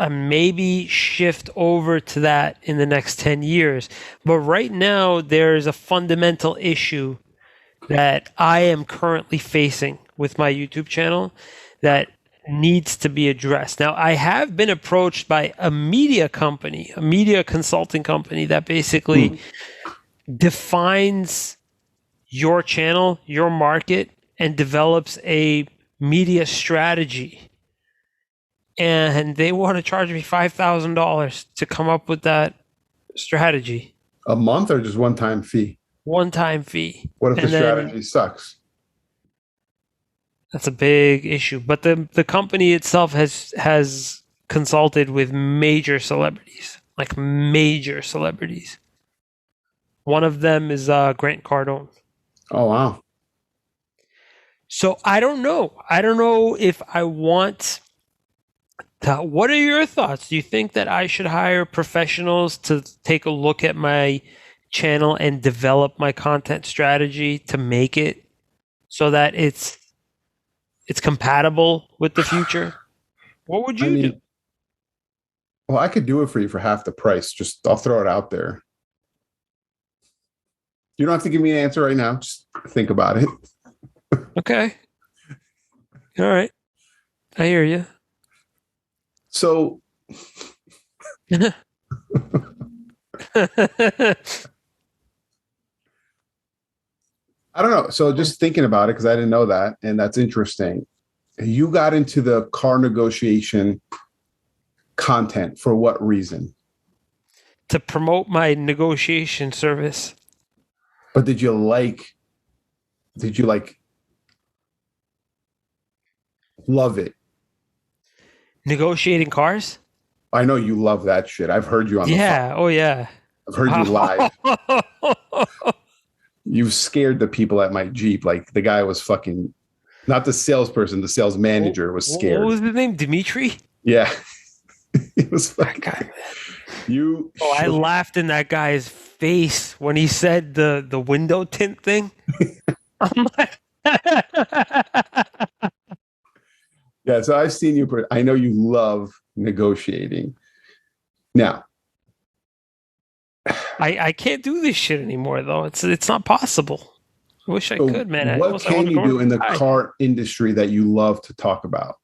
maybe shift over to that in the next 10 years. But right now, there's a fundamental issue that I am currently facing with my YouTube channel that needs to be addressed. Now, I have been approached by a media company, a media consulting company that basically
Hmm.
defines your channel, your market, and develops a media strategy. And they want to charge me $5,000 to come up with that strategy,
A month or just one time fee?
one time fee.
What if the
And then
strategy sucks?
that's a big issue. But the company itself has consulted with major celebrities, like major celebrities. One of them is Grant Cardone.
Oh, wow.
So I don't know. I don't know if I want to. What are your thoughts? Do you think that I should hire professionals to take a look at my channel and develop my content strategy to make it so that it's compatible with the future? What would
I
you do?
mean, well, I could do it for you for half the price. Just I'll throw it out there. You don't have to give me an answer right now. Just think about it.
Okay. All right. I hear you.
So I don't know. So just thinking about it, because I didn't know that, and that's interesting. You got into the car negotiation content for what reason?
To promote my negotiation service.
But did you like love it?
Negotiating cars?
I know you love that shit. I've heard you on the phone.
Yeah. Oh, yeah.
I've heard you live. You've scared the people at my Jeep. Like the guy was fucking, not the salesperson, the sales
what
manager was scared.
was his name? Dimitri?
Yeah. It was
That
fucking,
guy.
you
Oh, I
shook.
laughed in that guy's face when he said the window tint thing. I'm like,
Yeah. So I've seen you, I know you love negotiating. Now,
I can't do this shit anymore though. It's not possible. I wish I
so
could, man. I
what
almost I want
can
to
you
go
do
and
in the
die.
car industry that you love to talk about?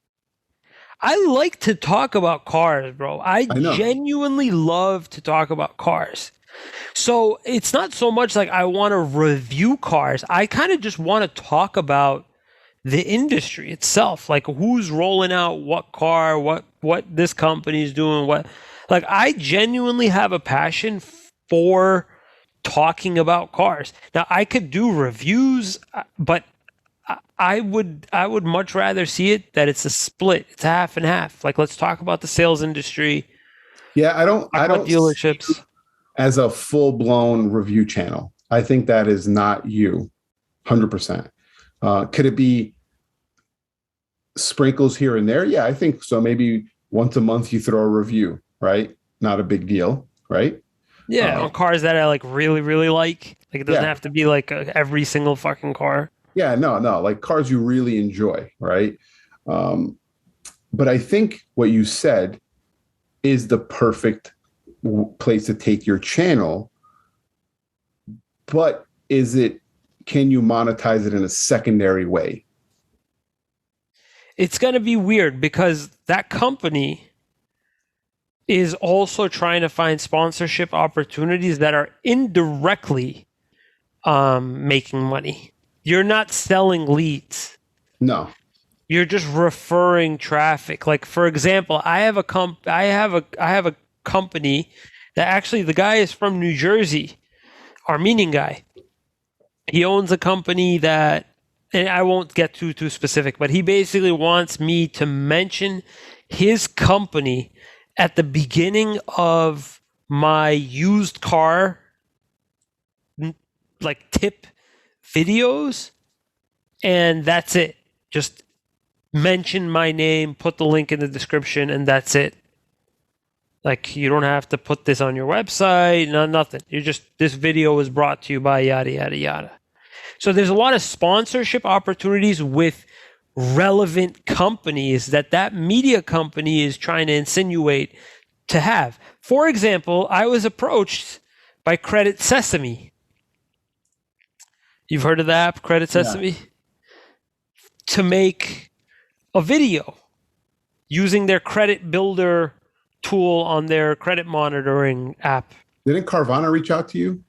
I like to talk about cars, bro. I
I know.
genuinely love to talk about cars. So it's not so much like I want to review cars. I kind of just want to talk about the industry itself, like who's rolling out what car, what this company is doing, what like I genuinely have a passion for talking about cars. Now I could do reviews, but I would much rather see it that it's a split. It's half and half. Like let's talk about the sales industry,
Yeah, I don't
talk
I
about
don't see you
dealerships.
as a full-blown review channel. I think that is not you, 100%. Could it be sprinkles here and there? Yeah, I think so. Maybe once a month you throw a review, right? Not a big deal, right?
Yeah,
Uh,
on cars that I like really, really like. Like it doesn't
yeah,
have to be like every single fucking car.
yeah, no, no, like cars you really enjoy, right? Um, but I think what you said is the perfect place to take your channel. But is it, can you monetize it in a secondary way?
It's going to be weird because that company is also trying to find sponsorship opportunities that are indirectly making money. You're not selling leads.
No.
You're just referring traffic. Like for example, I have a company that actually the guy is from New Jersey, Armenian guy. He owns a company that, and I won't get too specific, but he basically wants me to mention his company at the beginning of my used car like tip videos, and that's it. Just mention my name, put the link in the description, and that's it. Like you don't have to put this on your website, no nothing. You just this video was brought to you by yada yada yada. So there's a lot of sponsorship opportunities with relevant companies that media company is trying to insinuate to have. For example, I was approached by Credit Sesame. You've heard of the app Credit
Yeah.
Sesame? To make a video using their credit builder tool on their credit monitoring app.
Didn't Carvana reach out to you?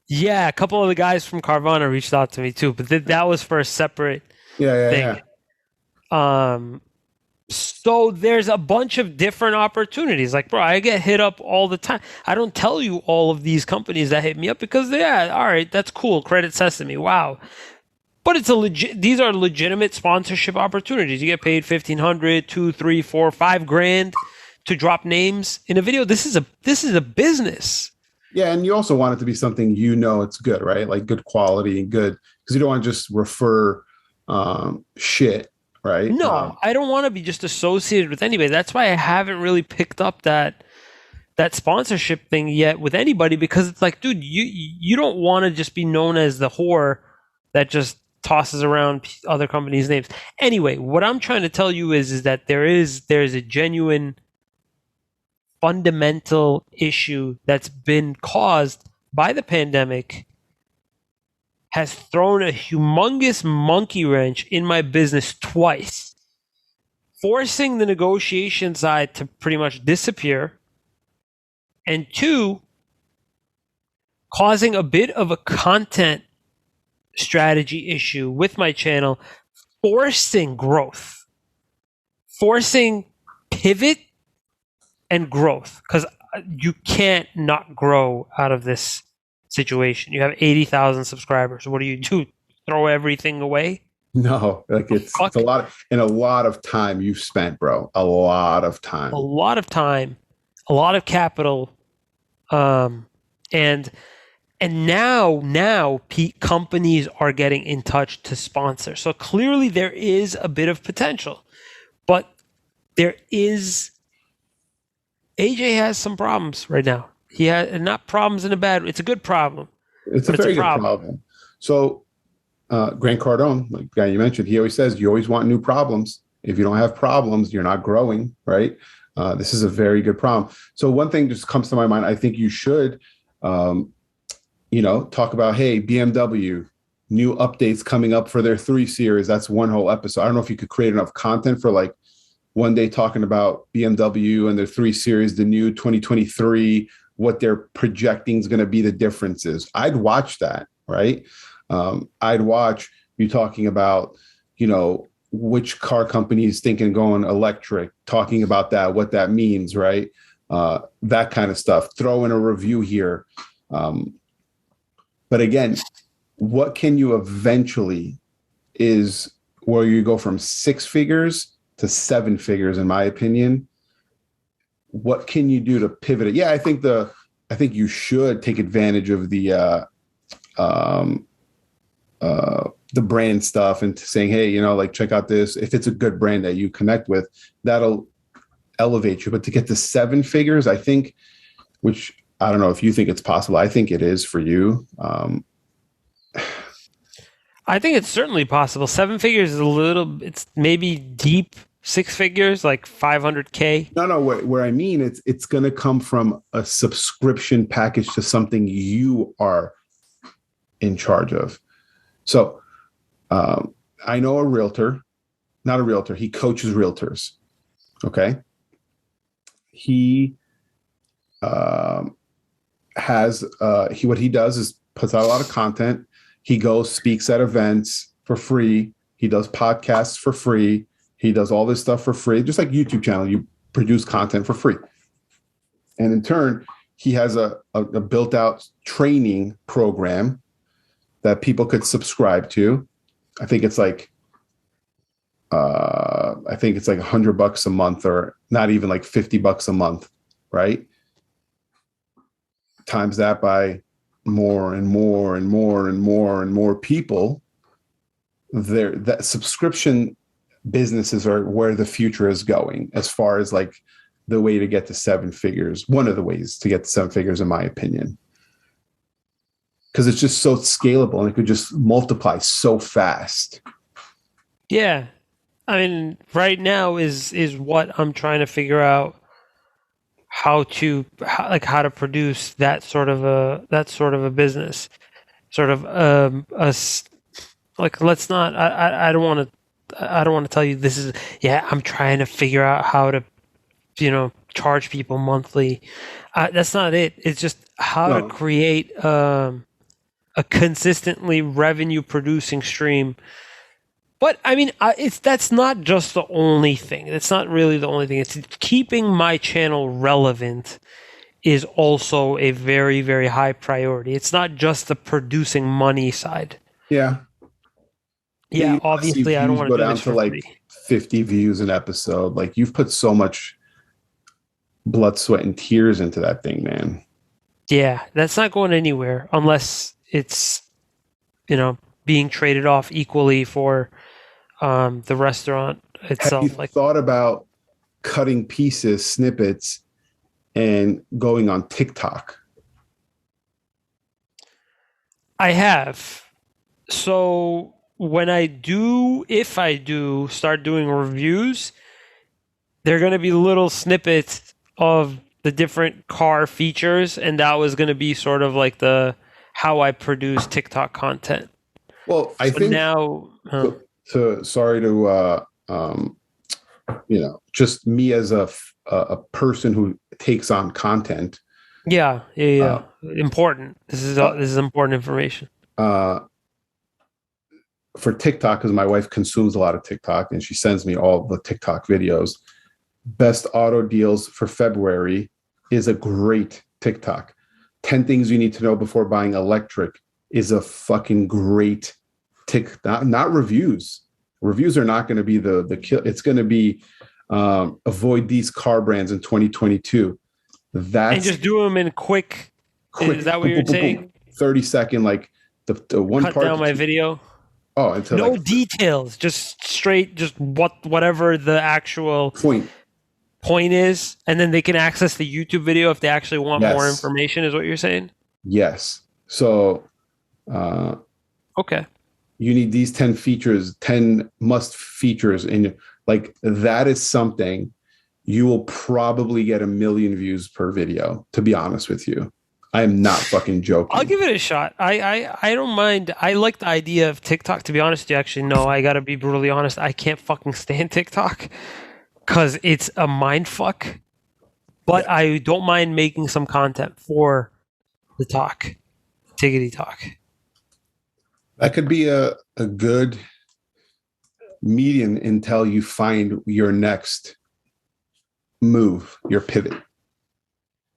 Yeah, a couple of the guys from Carvana reached out to me too, but that was for a separate
Yeah, yeah,
thing.
yeah.
Um, so there's a bunch of different opportunities. Like, bro, I get hit up all the time. I don't tell you all of these companies that hit me up because, yeah, all right, that's cool. Credit Sesame, wow. But it's a legit. These are legitimate sponsorship opportunities. You get paid 1,500, 2, 3, 4, 5 grand to drop names in a video. This is a business.
Yeah, and you also want it to be something you know it's good, right? Like good quality and good, because you don't want to just refer shit, right?
No, I don't want to be just associated with anybody. That's why I haven't really picked up that sponsorship thing yet with anybody because it's like, dude, you don't want to just be known as the whore that just tosses around other companies' names. Anyway, what I'm trying to tell you is that there's a genuine fundamental issue that's been caused by the pandemic has thrown a humongous monkey wrench in my business twice, forcing the negotiation side to pretty much disappear, and two, causing a bit of a content strategy issue with my channel, forcing growth, forcing pivot and growth, because you can't not grow out of this situation. You have 80,000 subscribers. What do you do? Throw everything away?
No, like it's a
Fuck.
lot and a lot of time you've spent, bro. A lot of
A
time.
lot of time, a lot of capital, um, and now companies are getting in touch to sponsor. So clearly there is a bit of potential, but there is AJ has some problems right now. He has not problems in a bad. It's a good problem,
It's a
but it's a
very good
problem.
problem. So Grant Cardone, like the guy you mentioned, he always says you always want new problems. If you don't have problems, you're not growing, right? This is a very good problem. So one thing just comes to my mind. I think you should, um, talk about, hey, BMW, new updates coming up for their 3 Series. That's one whole episode. I don't know if you could create enough content for like one day talking about BMW and their 3 Series, the new 2023 what they're projecting is going to be the differences. I'd watch that, right? I'd watch you talking about, which car companies thinking going electric, talking about that, what that means, right? That kind of stuff. Throw in a review here. But again, what can you eventually is where you go from 6 figures to 7 figures, in my opinion. What can you do to pivot it? Yeah, I think you should take advantage of the brand stuff and saying, hey, like check out this. If it's a good brand that you connect with, that'll elevate you. But to get to 7 figures, I think, which I don't know if you think it's possible. I think it is for you.
I think it's certainly possible. 7 figures is it's maybe deep 6 figures, like 500K.
No. Where I mean, it's going to come from a subscription package to something you are in charge of. So I know a realtor, not a realtor. He coaches realtors. Okay. He what he does is puts out a lot of content. He goes, speaks at events for free. He does podcasts for free. He does all this stuff for free, just like YouTube channel. You produce content for free. And in turn, he has a built out training program that people could subscribe to. I think it's like $100 a month, or not even like $50 a month, right? Times that by more and more and more and more and more people. That subscription businesses are where the future is going, as far as like the way to get to 7 figures. One of the ways to get to 7 figures, in my opinion, because it's just so scalable and it could just multiply so fast.
Yeah. I mean, right now is what I'm trying to figure out how to produce that sort of a business. Sort of let's not I don't want to tell you this is, I'm trying to figure out how to charge people monthly. That's not it. It's just how to create a consistently revenue producing stream. But I mean, that's not just the only thing. It's not really the only thing. It's keeping my channel relevant is also a very, very high priority. It's not just the producing money side.
Yeah.
Yeah, obviously I don't want to do this for
like
free.
50 views an episode. Like, you've put so much blood, sweat, and tears into that thing, man.
Yeah, that's not going anywhere unless it's, being traded off equally for the restaurant itself.
Have you thought about cutting pieces, snippets, and going on TikTok?
I have. So if I do start doing reviews, they're going to be little snippets of the different car features, and that was going to be sort of like how I produce TikTok content.
Well, I think
now,
sorry to just me as a person who takes on content.
Yeah. Important. This is important information.
For TikTok, because my wife consumes a lot of TikTok and she sends me all the TikTok videos. Best auto deals for February is a great TikTok. 10 things you need to know before buying electric is a fucking great TikTok. Not reviews. Reviews are not going to be the kill. It's going to be avoid these car brands in 2022.
And just do them in quick. Is that what you're saying?
30-second, like the one
cut
part.
Down my video.
Oh, until
no details, just straight, just whatever the actual point is, and then they can access the YouTube video if they actually want more information. Is what you're saying?
Yes. So,
okay.
You need these 10 features, 10 must features in like that is something you will probably get 1 million views per video. To be honest with you. I am not fucking joking.
I'll give it a shot. I don't mind. I like the idea of TikTok. To be honest with you, actually, no, I got to be brutally honest. I can't fucking stand TikTok because it's a mind fuck. but
Yeah,
I don't mind making some content for the talk, tickety talk.
that could be a good median until you find your next move, your pivot.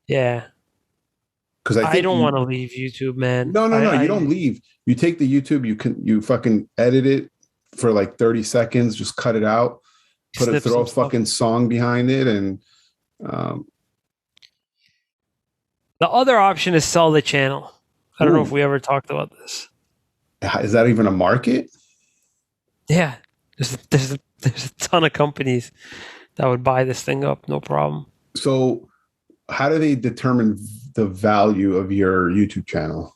Yeah,
Because I
I
think
don't want
you
to leave YouTube, man.
no, you don't leave. You take the YouTube, you fucking edit it for like 30 seconds, just cut it out,
snip
throw
some
a
stuff.
fucking song behind it, and um,
The other option is sell the channel. I don't know if
ooh,
we ever talked about this.
is that even a market?
Yeah, there's a ton of companies that would buy this thing up, no problem.
So how do they determine the value of your YouTube channel?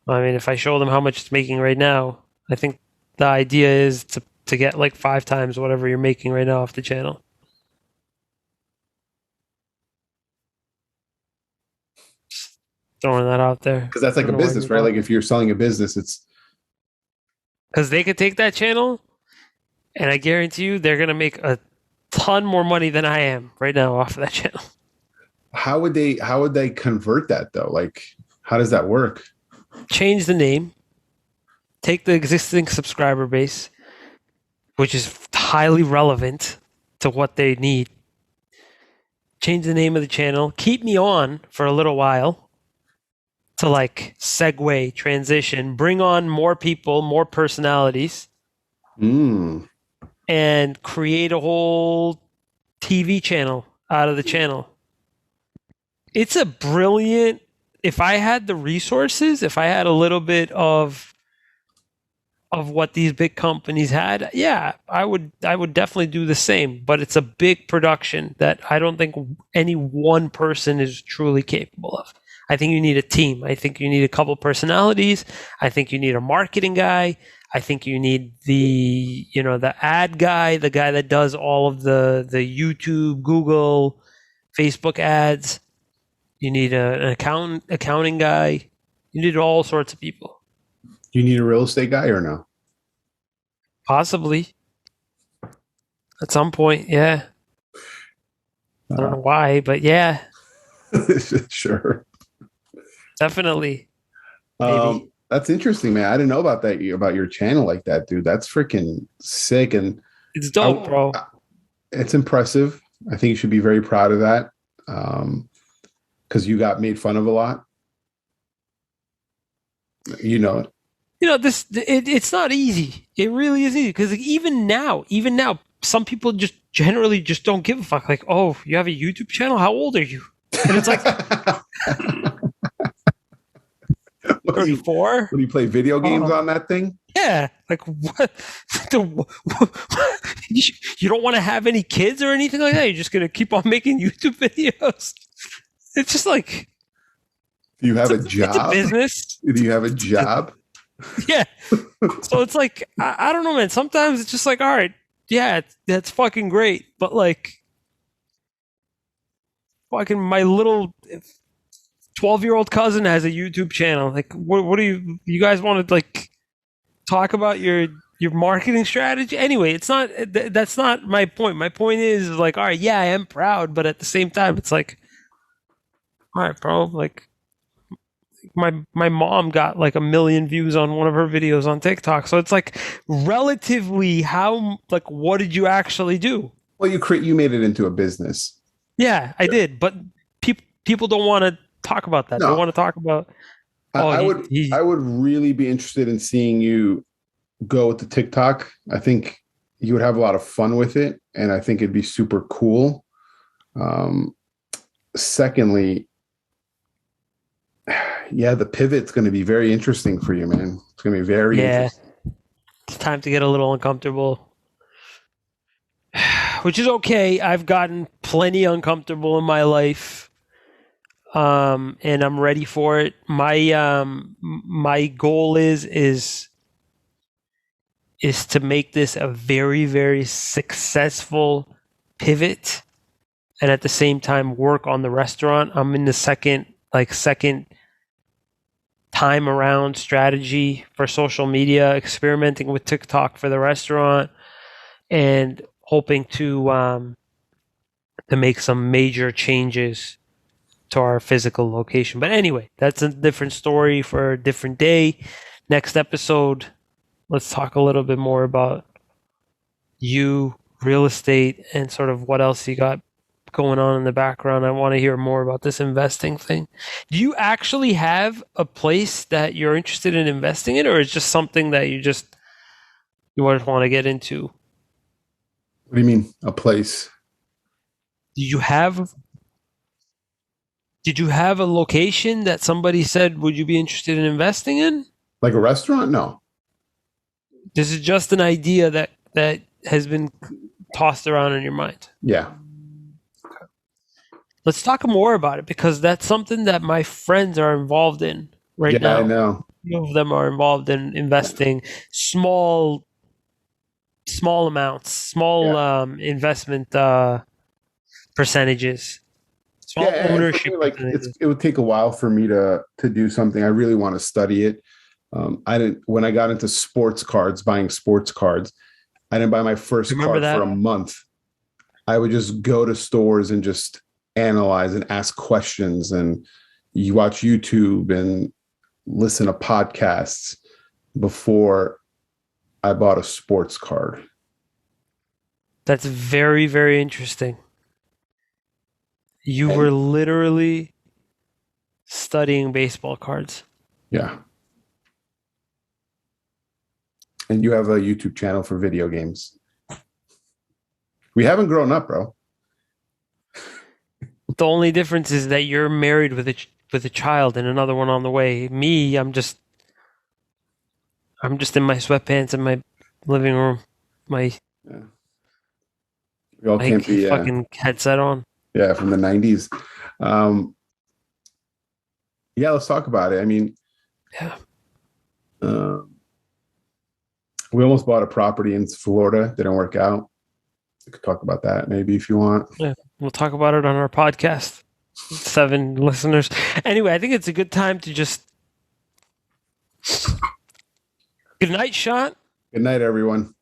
I mean, if I show them how much it's making right now, I think the idea is to get like 5 times whatever you're making right now off the channel. Just throwing that out there.
Because that's
I
like
don't
a
know where
business,
you
right?
are.
Like if you're selling a business, it's
Because they could take that channel, and I guarantee you they're gonna make a ton more money than I am right now off of that channel.
how would they convert that though? Like how does that work?
Change the name, take the existing subscriber base, which is highly relevant to what they need. Change the name of the channel, keep me on for a little while to like segue, transition, bring on more people, more personalities,
Mm.
and create a whole TV channel out of the channel. It's a brilliant, if I had the resources, if I had a little bit of what these big companies had, yeah, I would definitely do the same. But it's a big production that I don't think any one person is truly capable of. I think you need a team. I think you need a couple personalities. I think you need a marketing guy. I think you need the ad guy, the guy that does all of the YouTube, Google, Facebook ads. You need an accounting guy. You need all sorts of people.
Do you need a real estate guy or no?
Possibly at some point, yeah. I don't
Uh,
know why, but yeah,
sure.
definitely, maybe.
That's interesting, man. I didn't know about that about your channel like that, dude. That's freaking sick, and
It's dope,
I,
bro.
it's impressive. I think you should be very proud of that, because you got made fun of a lot. You know,
It's not easy. It really is easy because like, even now, some people just generally just don't give a fuck. Like, oh, you have a YouTube channel? How old are you? And it's like
what do you
34.
what do you play video games
Oh,
on that thing?
yeah. Like what? You don't want to have any kids or anything like that. You're just gonna keep on making YouTube videos. It's just like
Do you have a
it's a
job?
business.
Do you have a job?
Yeah. So it's like I don't know, man. Sometimes it's just like, all right, yeah, that's fucking great, but like, fucking my little 12-year-old cousin has a YouTube channel. Like, what do you guys want to like talk about your marketing strategy? Anyway, it's not that's not my point. My point is like, all right, yeah, I am proud, but at the same time, it's like, all right, bro, like. My mom got like 1 million views on one of her videos on TikTok. So it's like relatively how like what did you actually do?
Well, you made it into a business.
Yeah, I did, but people don't want to talk about that. They
No,
want to talk about oh
I
he
would really be interested in seeing you go with the TikTok. I think you would have a lot of fun with it, and I think it'd be super cool. Um, Secondly, yeah, the pivot's going to be very interesting for you, man. It's going to be very
yeah,
interesting.
it's time to get a little uncomfortable, which is okay. I've gotten plenty uncomfortable in my life. And I'm ready for it. My goal is to make this a very, very successful pivot and at the same time work on the restaurant. I'm in the second time around strategy for social media, experimenting with TikTok for the restaurant and hoping to to make some major changes to our physical location. But anyway, that's a different story for a different day. Next episode, let's talk a little bit more about you, real estate, and sort of what else you got going on in the background. I want to hear more about this investing thing. Do you actually have a place that you're interested in investing in, or is it just something that you just want to get into?
What do you mean, a place?
Do you have did you have a location that somebody said would you be interested in investing in?
Like a restaurant? No.
This is just an idea that has been tossed around in your mind.
Yeah.
Let's talk more about it because that's something that my friends are involved in right
Yeah, I
now.
know.
Few of them are involved in investing small amounts, small
Yeah.
investment percentages, small
Yeah, and for
ownership
me, like
percentages.
it would take a while for me to do something. I really want to study it. I didn't when I got into sports cards, buying sports cards. I didn't buy my first
Remember
card for
that?
a month. I would just go to stores and just analyze and ask questions, and you watch YouTube and listen to podcasts before I bought a sports card.
That's very, very interesting. You were
And
literally studying baseball cards.
yeah, and you have a YouTube channel for video games. We haven't grown up, bro.
The only difference is that you're married with a child and another one on the way. Me, I'm just in my sweatpants in my living room, my
Yeah. We all
my
can't be,
fucking headset on.
yeah, from the 90s. Um, yeah, let's talk about it. I mean,
Yeah,
uh, we almost bought a property in Florida. Didn't work out. We could talk about that maybe if you want.
yeah. We'll talk about it on our podcast. 7 listeners. Anyway, I think it's a good time to just good night, Shant.
Good night, everyone.